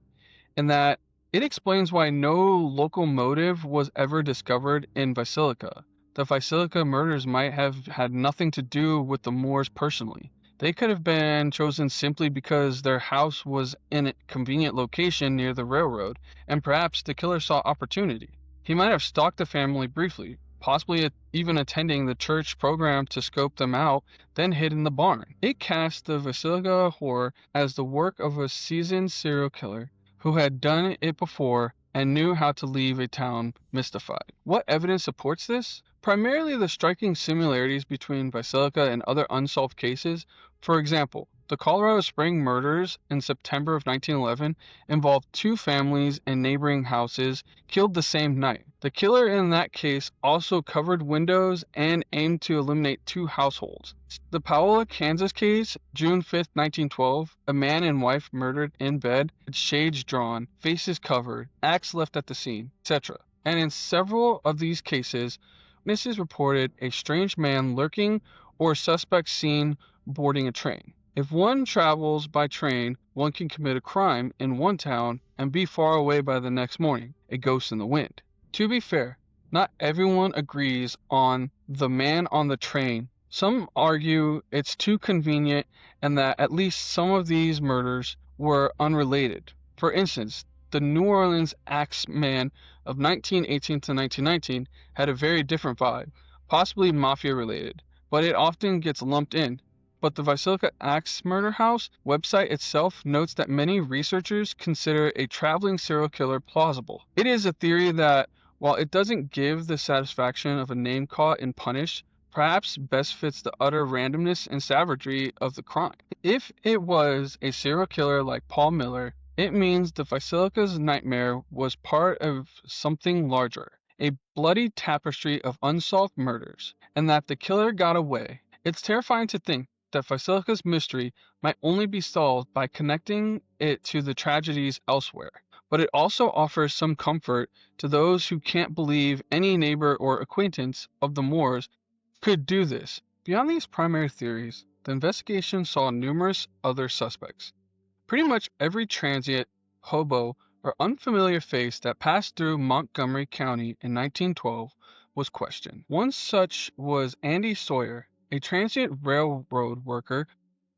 in that it explains why no local motive was ever discovered in Villisca. The Villisca murders might have had nothing to do with the Moors personally. They could have been chosen simply because their house was in a convenient location near the railroad, and perhaps the killer saw opportunity. He might have stalked the family briefly, possibly even attending the church program to scope them out, then hid in the barn. It cast the Villisca horror as the work of a seasoned serial killer who had done it before and knew how to leave a town mystified. What evidence supports this? Primarily the striking similarities between Villisca and other unsolved cases. For example, the Colorado Spring murders in September of 1911 involved two families in neighboring houses killed the same night. The killer in that case also covered windows and aimed to eliminate two households. The Paola, Kansas case, June 5, 1912, a man and wife murdered in bed, shades drawn, faces covered, axe left at the scene, etc. And in several of these cases, witnesses reported a strange man lurking or suspect seen boarding a train. If one travels by train, one can commit a crime in one town and be far away by the next morning, a ghost in the wind. To be fair, not everyone agrees on the man on the train. Some argue it's too convenient and that at least some of these murders were unrelated. For instance, the New Orleans Axe Man of 1918 to 1919 had a very different vibe, possibly mafia related, but it often gets lumped in. But the Villisca Axe Murder House website itself notes that many researchers consider a traveling serial killer plausible. It is a theory that, while it doesn't give the satisfaction of a name caught and punished, perhaps best fits the utter randomness and savagery of the crime. If it was a serial killer like Paul Miller, it means the Villisca's nightmare was part of something larger, a bloody tapestry of unsolved murders, and that the killer got away. It's terrifying to think that Villisca's mystery might only be solved by connecting it to the tragedies elsewhere, but it also offers some comfort to those who can't believe any neighbor or acquaintance of the Moores could do this. Beyond these primary theories, the investigation saw numerous other suspects. Pretty much every transient, hobo, or unfamiliar face that passed through Montgomery County in 1912 was questioned. One such was Andy Sawyer, a transient railroad worker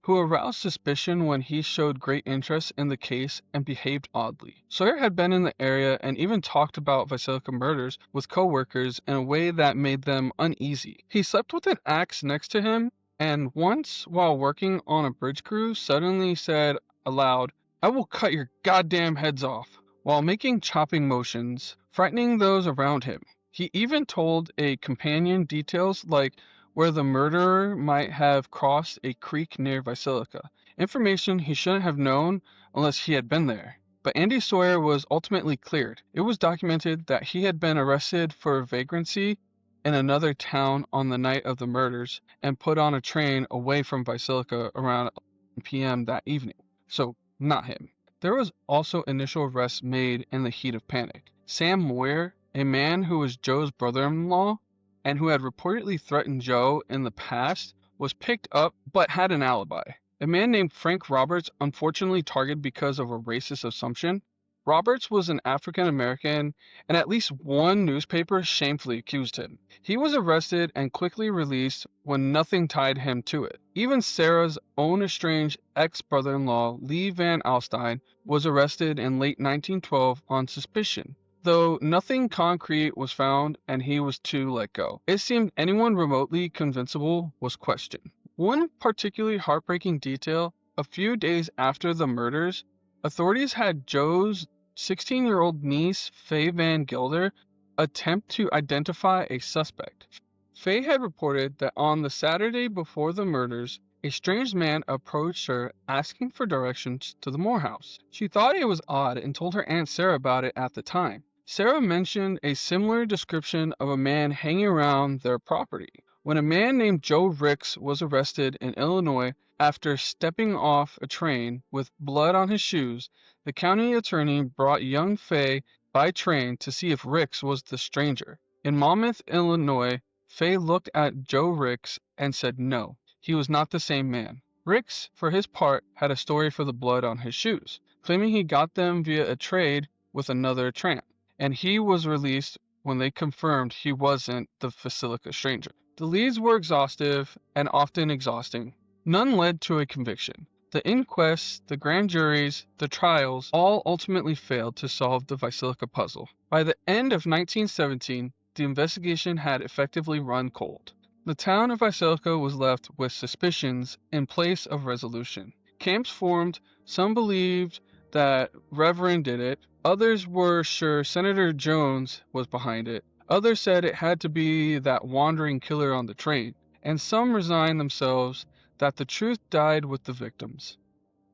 who aroused suspicion when he showed great interest in the case and behaved oddly. Sawyer had been in the area and even talked about Villisca murders with co-workers in a way that made them uneasy. He slept with an axe next to him, and once, while working on a bridge crew, suddenly said aloud, "I will cut your goddamn heads off," while making chopping motions, frightening those around him. He even told a companion details like where the murderer might have crossed a creek near Villisca, information he shouldn't have known unless he had been there. But Andy Sawyer was ultimately cleared. It was documented that he had been arrested for vagrancy in another town on the night of the murders and put on a train away from Villisca around 11 p.m. that evening. So, not him. There was also initial arrests made in the heat of panic. Sam Moyer, a man who was Joe's brother-in-law, and who had reportedly threatened Joe in the past, was picked up but had an alibi. A man named Frank Roberts, unfortunately targeted because of a racist assumption. Roberts was an African American, and at least one newspaper shamefully accused him. He was arrested and quickly released when nothing tied him to it. Even Sarah's own estranged ex-brother-in-law, Lee Van Alstyne, was arrested in late 1912 on suspicion, though nothing concrete was found and he was to let go. It seemed anyone remotely convincible was questioned. One particularly heartbreaking detail: a few days after the murders, authorities had Joe's 16-year-old niece, Faye Van Gilder, attempt to identify a suspect. Faye had reported that on the Saturday before the murders, a strange man approached her asking for directions to the Moore house. She thought it was odd and told her Aunt Sarah about it at the time. Sarah mentioned a similar description of a man hanging around their property. When a man named Joe Ricks was arrested in Illinois after stepping off a train with blood on his shoes, the county attorney brought young Faye by train to see if Ricks was the stranger. In Monmouth, Illinois, Faye looked at Joe Ricks and said no, he was not the same man. Ricks, for his part, had a story for the blood on his shoes, claiming he got them via a trade with another tramp, and he was released when they confirmed he wasn't the Villisca stranger. The leads were exhaustive and often exhausting. None led to a conviction. The inquests, the grand juries, the trials, all ultimately failed to solve the Villisca puzzle. By the end of 1917, the investigation had effectively run cold. The town of Villisca was left with suspicions in place of resolution. Camps formed. Some believed that Reverend did it. Others were sure Senator Jones was behind it. Others said it had to be that wandering killer on the train. And some resigned themselves that the truth died with the victims.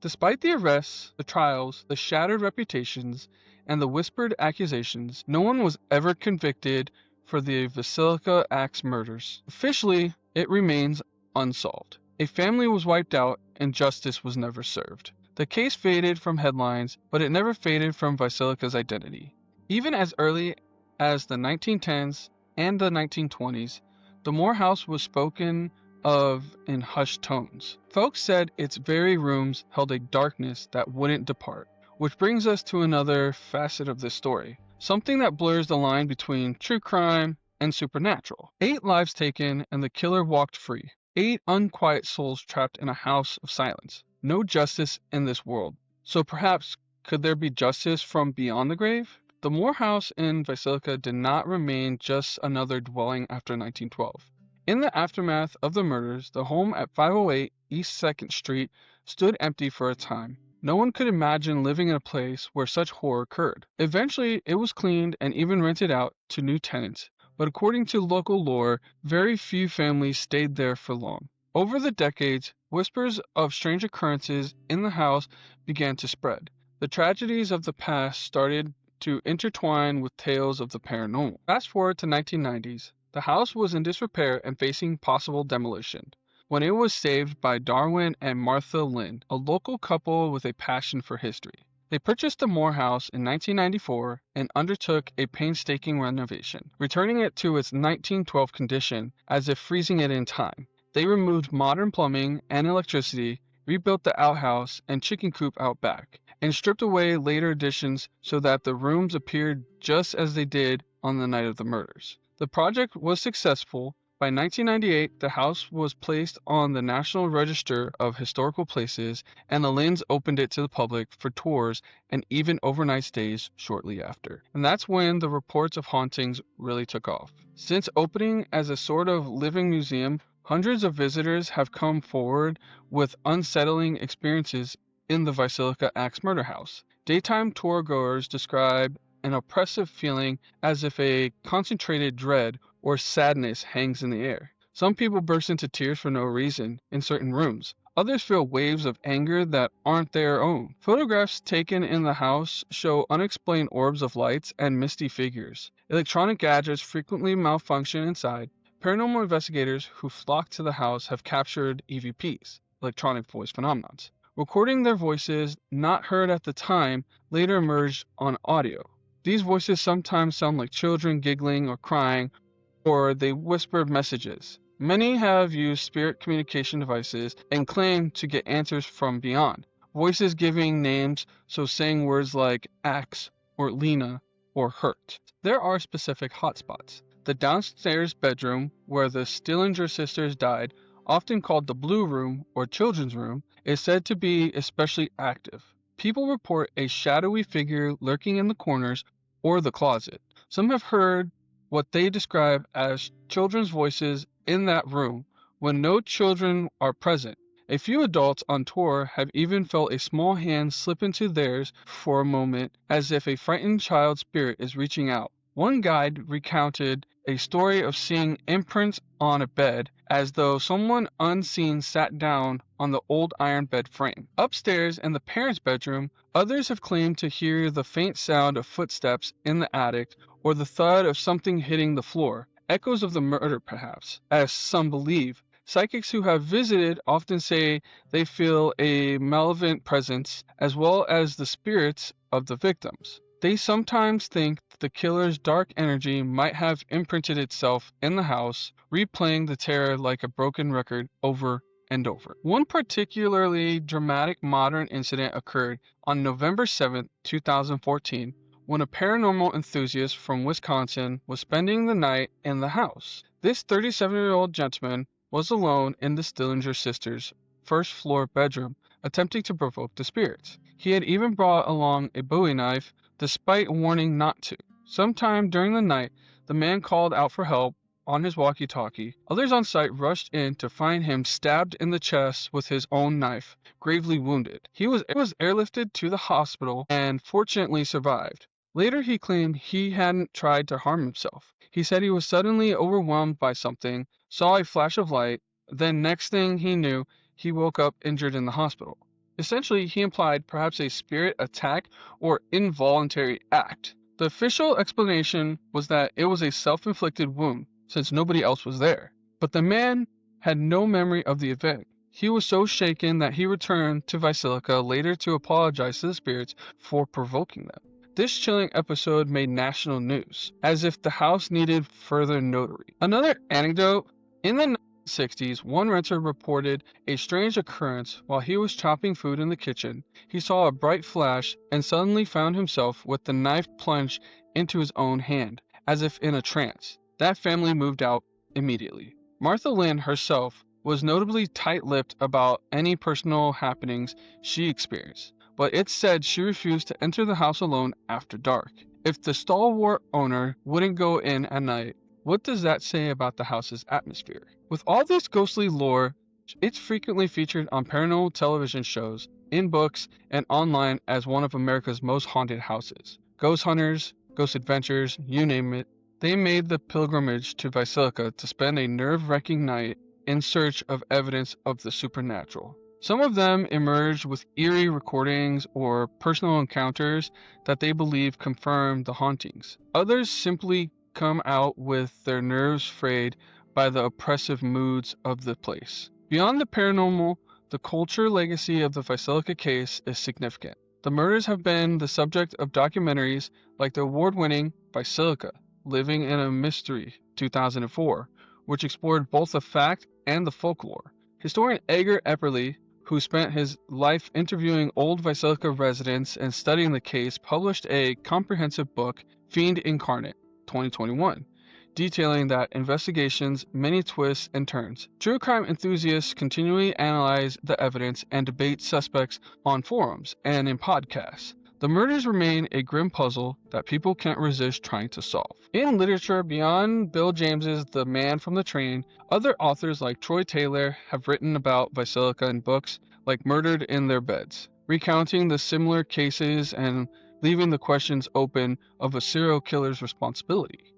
Despite the arrests, the trials, the shattered reputations, and the whispered accusations, no one was ever convicted for the Villisca Axe Murders. Officially, it remains unsolved. A family was wiped out and justice was never served. The case faded from headlines, but it never faded from Villisca's identity. Even as early as the 1910s and the 1920s, the Moore house was spoken of in hushed tones. Folks said its very rooms held a darkness that wouldn't depart. Which brings us to another facet of this story, something that blurs the line between true crime and supernatural. 8 lives taken and the killer walked free. 8 unquiet souls trapped in a house of silence. No justice in this world. So perhaps could there be justice from beyond the grave? The Moore house in Villisca did not remain just another dwelling after 1912. In the aftermath of the murders, the home at 508 East 2nd Street stood empty for a time. No one could imagine living in a place where such horror occurred. Eventually, it was cleaned and even rented out to new tenants, but according to local lore, very few families stayed there for long. Over the decades, whispers of strange occurrences in the house began to spread. The tragedies of the past started to intertwine with tales of the paranormal. Fast forward to 1990s. The house was in disrepair and facing possible demolition when it was saved by Darwin and Martha Lynn, a local couple with a passion for history. They purchased the Moore house in 1994 and undertook a painstaking renovation, returning it to its 1912 condition as if freezing it in time. They removed modern plumbing and electricity, rebuilt the outhouse and chicken coop out back, and stripped away later additions so that the rooms appeared just as they did on the night of the murders. The project was successful. By 1998, the house was placed on the National Register of Historical Places, and the Lynns opened it to the public for tours and even overnight stays shortly after. And that's when the reports of hauntings really took off. Since opening as a sort of living museum, hundreds of visitors have come forward with unsettling experiences in the Villisca Axe Murder House. Daytime tour goers describe an oppressive feeling as if a concentrated dread or sadness hangs in the air. Some people burst into tears for no reason in certain rooms. Others feel waves of anger that aren't their own. Photographs taken in the house show unexplained orbs of lights and misty figures. Electronic gadgets frequently malfunction inside. Paranormal investigators who flock to the house have captured EVPs, electronic voice phenomenons. Recording their voices, not heard at the time, later emerged on audio. These voices sometimes sound like children giggling or crying, or they whisper messages. Many have used spirit communication devices and claim to get answers from beyond. Voices giving names, so saying words like axe or Lena or hurt. There are specific hotspots. The downstairs bedroom where the Stillinger sisters died, often called the Blue Room or Children's Room, is said to be especially active. People report a shadowy figure lurking in the corners or the closet. Some have heard what they describe as children's voices in that room when no children are present. A few adults on tour have even felt a small hand slip into theirs for a moment, as if a frightened child spirit is reaching out. One guide recounted a story of seeing imprints on a bed, as though someone unseen sat down on the old iron bed frame. Upstairs in the parents' bedroom, others have claimed to hear the faint sound of footsteps in the attic or the thud of something hitting the floor, echoes of the murder perhaps, as some believe. Psychics who have visited often say they feel a malevolent presence as well as the spirits of the victims. They sometimes think the killer's dark energy might have imprinted itself in the house, replaying the terror like a broken record over and over. One particularly dramatic modern incident occurred on November 7, 2014, when a paranormal enthusiast from Wisconsin was spending the night in the house. This 37-year-old gentleman was alone in the Stillinger sisters' first-floor bedroom, attempting to provoke the spirits. He had even brought along a Bowie knife, despite warning not to. Sometime during the night, the man called out for help, on his walkie-talkie. Others on site rushed in to find him stabbed in the chest with his own knife, gravely wounded. He was airlifted to the hospital and fortunately survived. Later, he claimed he hadn't tried to harm himself. He said he was suddenly overwhelmed by something, saw a flash of light, then next thing he knew, he woke up injured in the hospital. Essentially, he implied perhaps a spirit attack or involuntary act. The official explanation was that it was a self-inflicted wound, since nobody else was there. But the man had no memory of the event. He was so shaken that he returned to Villisca later to apologize to the spirits for provoking them. This chilling episode made national news, as if the house needed further notary. Another anecdote, in the 1960s, one renter reported a strange occurrence while he was chopping food in the kitchen. He saw a bright flash and suddenly found himself with the knife plunged into his own hand, as if in a trance. That family moved out immediately. Martha Lynn herself was notably tight-lipped about any personal happenings she experienced, but it's said she refused to enter the house alone after dark. If the stalwart owner wouldn't go in at night, what does that say about the house's atmosphere? With all this ghostly lore, it's frequently featured on paranormal television shows, in books, and online as one of America's most haunted houses. Ghost hunters, ghost adventures, you name it, they made the pilgrimage to Villisca to spend a nerve-wracking night in search of evidence of the supernatural. Some of them emerged with eerie recordings or personal encounters that they believe confirm the hauntings. Others simply come out with their nerves frayed by the oppressive moods of the place. Beyond the paranormal, the culture legacy of the Villisca case is significant. The murders have been the subject of documentaries like the award-winning Villisca, Living in a Mystery, 2004, which explored both the fact and the folklore. Historian Edgar Epperly, who spent his life interviewing old Villisca residents and studying the case, published a comprehensive book, Fiend Incarnate, 2021, detailing that investigation's many twists and turns. True crime enthusiasts continually analyze the evidence and debate suspects on forums and in podcasts. The murders remain a grim puzzle that people can't resist trying to solve. In literature, beyond Bill James's The Man from the Train, other authors like Troy Taylor have written about Villisca in books like Murdered in Their Beds, recounting the similar cases and leaving the questions open of a serial killer's responsibility.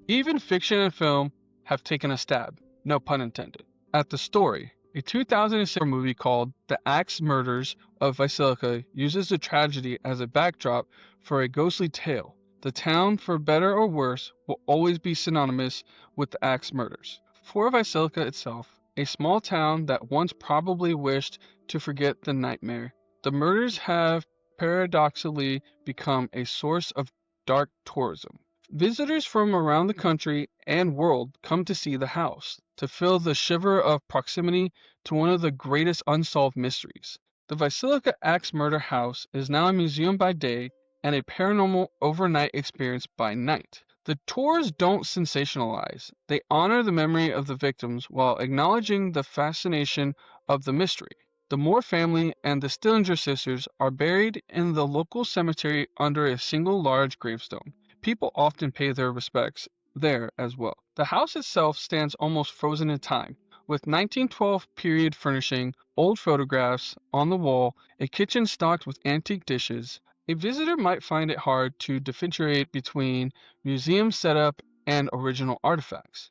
Even fiction and film have taken a stab, no pun intended, at the story. A 2006 movie called The Axe Murders of Villisca uses the tragedy as a backdrop for a ghostly tale. The town, for better or worse, will always be synonymous with the Axe Murders. For Villisca itself, a small town that once probably wished to forget the nightmare, the murders have paradoxically become a source of dark tourism. Visitors from around the country and world come to see the house, to feel the shiver of proximity to one of the greatest unsolved mysteries. The Villisca Axe Murder House is now a museum by day and a paranormal overnight experience by night. The tours don't sensationalize. They honor the memory of the victims while acknowledging the fascination of the mystery. The Moore family and the Stillinger sisters are buried in the local cemetery under a single large gravestone. People often pay their respects there as well. The house itself stands almost frozen in time, with 1912 period furnishing, old photographs on the wall, a kitchen stocked with antique dishes. A visitor might find it hard to differentiate between museum setup and original artifacts.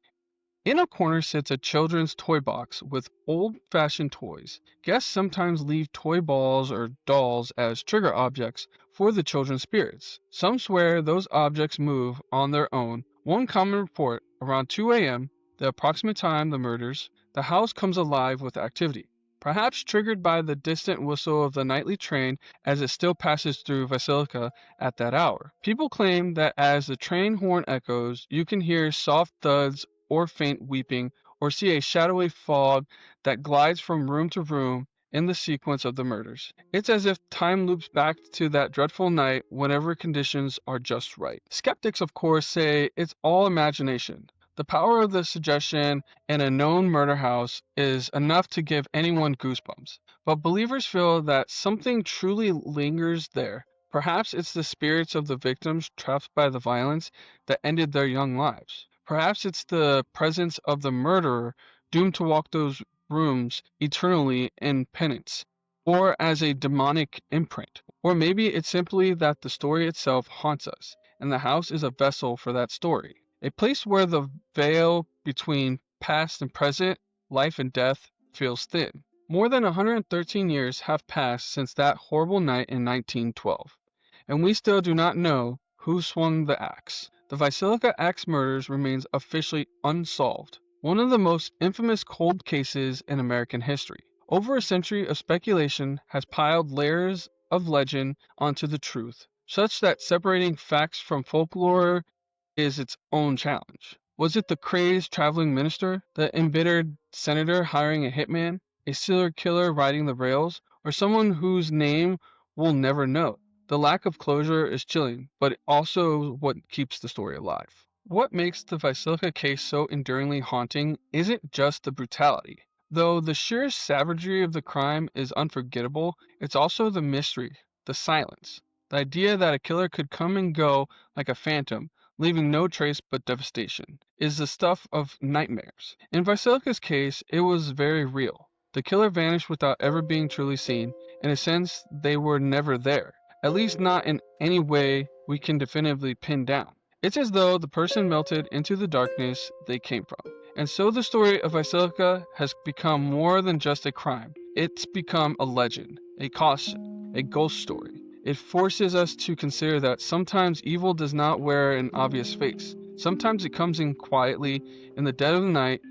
In a corner sits a children's toy box with old-fashioned toys. Guests sometimes leave toy balls or dolls as trigger objects for the children's spirits. Some swear those objects move on their own. One common report, around 2 a.m., the approximate time the murders, the house comes alive with activity, perhaps triggered by the distant whistle of the nightly train as it still passes through Villisca at that hour. People claim that as the train horn echoes, you can hear soft thuds or faint weeping, or see a shadowy fog that glides from room to room in the sequence of the murders. It's as if time loops back to that dreadful night whenever conditions are just right. Skeptics, of course, say it's all imagination. The power of the suggestion in a known murder house is enough to give anyone goosebumps. But believers feel that something truly lingers there. Perhaps it's the spirits of the victims trapped by the violence that ended their young lives. Perhaps it's the presence of the murderer doomed to walk those rooms eternally in penance, or as a demonic imprint. Or maybe it's simply that the story itself haunts us, and the house is a vessel for that story. A place where the veil between past and present, life and death, feels thin. More than 113 years have passed since that horrible night in 1912, and we still do not know who swung the axe. The Villisca Axe Murders remains officially unsolved, one of the most infamous cold cases in American history. Over a century of speculation has piled layers of legend onto the truth, such that separating facts from folklore is its own challenge. Was it the crazed traveling minister, the embittered senator hiring a hitman, a serial killer riding the rails, or someone whose name we'll never know? The lack of closure is chilling, but also what keeps the story alive. What makes the Villisca case so enduringly haunting isn't just the brutality. Though the sheer savagery of the crime is unforgettable, it's also the mystery, the silence, the idea that a killer could come and go like a phantom, leaving no trace but devastation, is the stuff of nightmares. In Villisca's case, it was very real. The killer vanished without ever being truly seen. In a sense, they were never there, at least not in any way we can definitively pin down. It's as though the person melted into the darkness they came from. And so the story of Villisca has become more than just a crime. It's become a legend, a caution, a ghost story. It forces us to consider that sometimes evil does not wear an obvious face. Sometimes it comes in quietly in the dead of the night,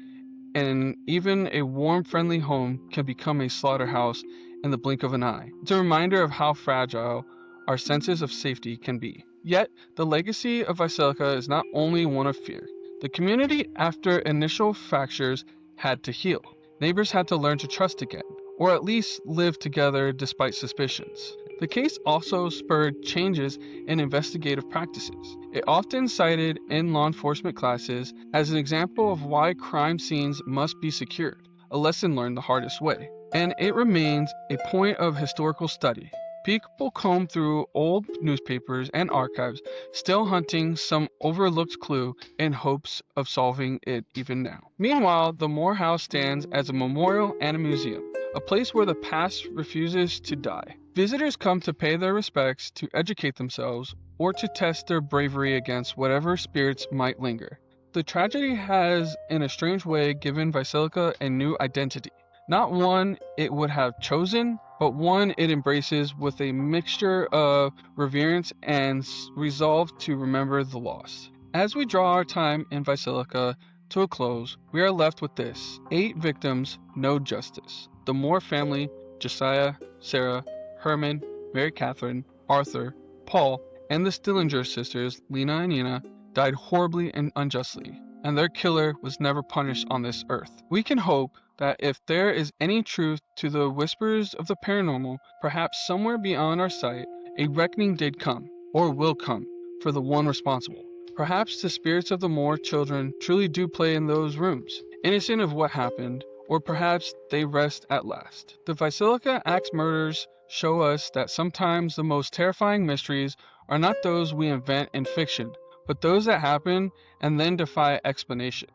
and even a warm, friendly home can become a slaughterhouse in the blink of an eye. It's a reminder of how fragile our senses of safety can be. Yet, the legacy of Villisca is not only one of fear. The community, after initial fractures, had to heal. Neighbors had to learn to trust again, or at least live together despite suspicions. The case also spurred changes in investigative practices. It often cited in law enforcement classes as an example of why crime scenes must be secured, a lesson learned the hardest way. And it remains a point of historical study. People comb through old newspapers and archives, still hunting some overlooked clue in hopes of solving it even now. Meanwhile, the Moore House stands as a memorial and a museum, a place where the past refuses to die. Visitors come to pay their respects, to educate themselves, or to test their bravery against whatever spirits might linger. The tragedy has, in a strange way, given Villisca a new identity. Not one it would have chosen, but one it embraces with a mixture of reverence and resolve to remember the lost. As we draw our time in Villisca to a close, we are left with this: 8 victims, no justice. The Moore family, Josiah, Sarah, Herman, Mary Catherine, Arthur, Paul, and the Stillinger sisters, Lena and Nina, died horribly and unjustly, and their killer was never punished on this earth. We can hope that if there is any truth to the whispers of the paranormal, perhaps somewhere beyond our sight, a reckoning did come, or will come, for the one responsible. Perhaps the spirits of the Moore children truly do play in those rooms, innocent of what happened, or perhaps they rest at last. The Villisca Axe Murders show us that sometimes the most terrifying mysteries are not those we invent in fiction, but those that happen and then defy explanation.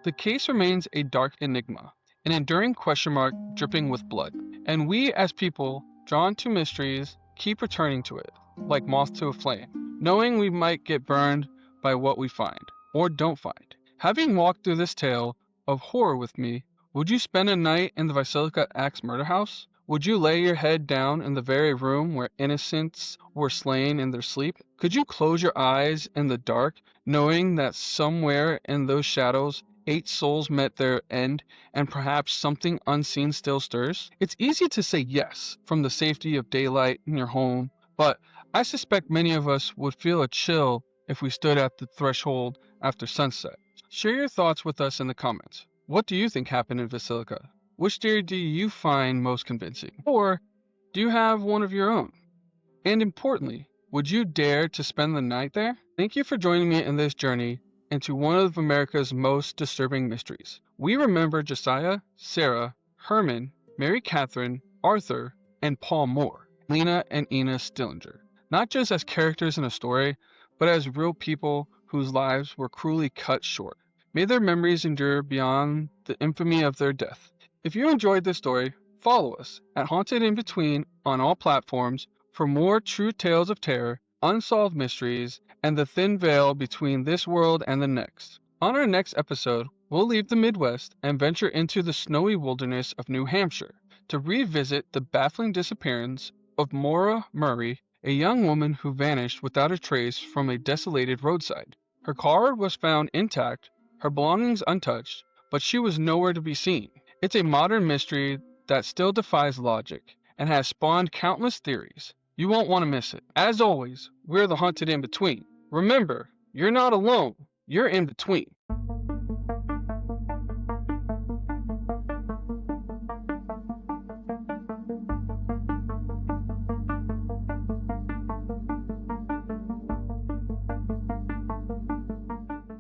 The case remains a dark enigma, an enduring question mark dripping with blood, and we as people, drawn to mysteries, keep returning to it, like moth to a flame, knowing we might get burned by what we find, or don't find. Having walked through this tale of horror with me, would you spend a night in the Villisca Axe Murder House? Would you lay your head down in the very room where innocents were slain in their sleep? Could you close your eyes in the dark, knowing that somewhere in those shadows 8 souls met their end, and perhaps something unseen still stirs? It's easy to say yes from the safety of daylight in your home, but I suspect many of us would feel a chill if we stood at the threshold after sunset. Share your thoughts with us in the comments. What do you think happened in Villisca? Which theory do you find most convincing? Or do you have one of your own? And importantly, would you dare to spend the night there? Thank you for joining me in this journey into one of America's most disturbing mysteries. We remember Josiah, Sarah, Herman, Mary Catherine, Arthur, and Paul Moore, Lena and Ina Stillinger, not just as characters in a story, but as real people whose lives were cruelly cut short. May their memories endure beyond the infamy of their death. If you enjoyed this story, follow us at Haunted in Between on all platforms for more true tales of terror, unsolved mysteries, and the thin veil between this world and the next. On our next episode, we'll leave the Midwest and venture into the snowy wilderness of New Hampshire to revisit the baffling disappearance of Maura Murray, a young woman who vanished without a trace from a desolated roadside. Her car was found intact, her belongings untouched, but she was nowhere to be seen. It's a modern mystery that still defies logic and has spawned countless theories. You won't want to miss it. As always, we're the Haunted in Between. Remember, you're not alone, you're in between.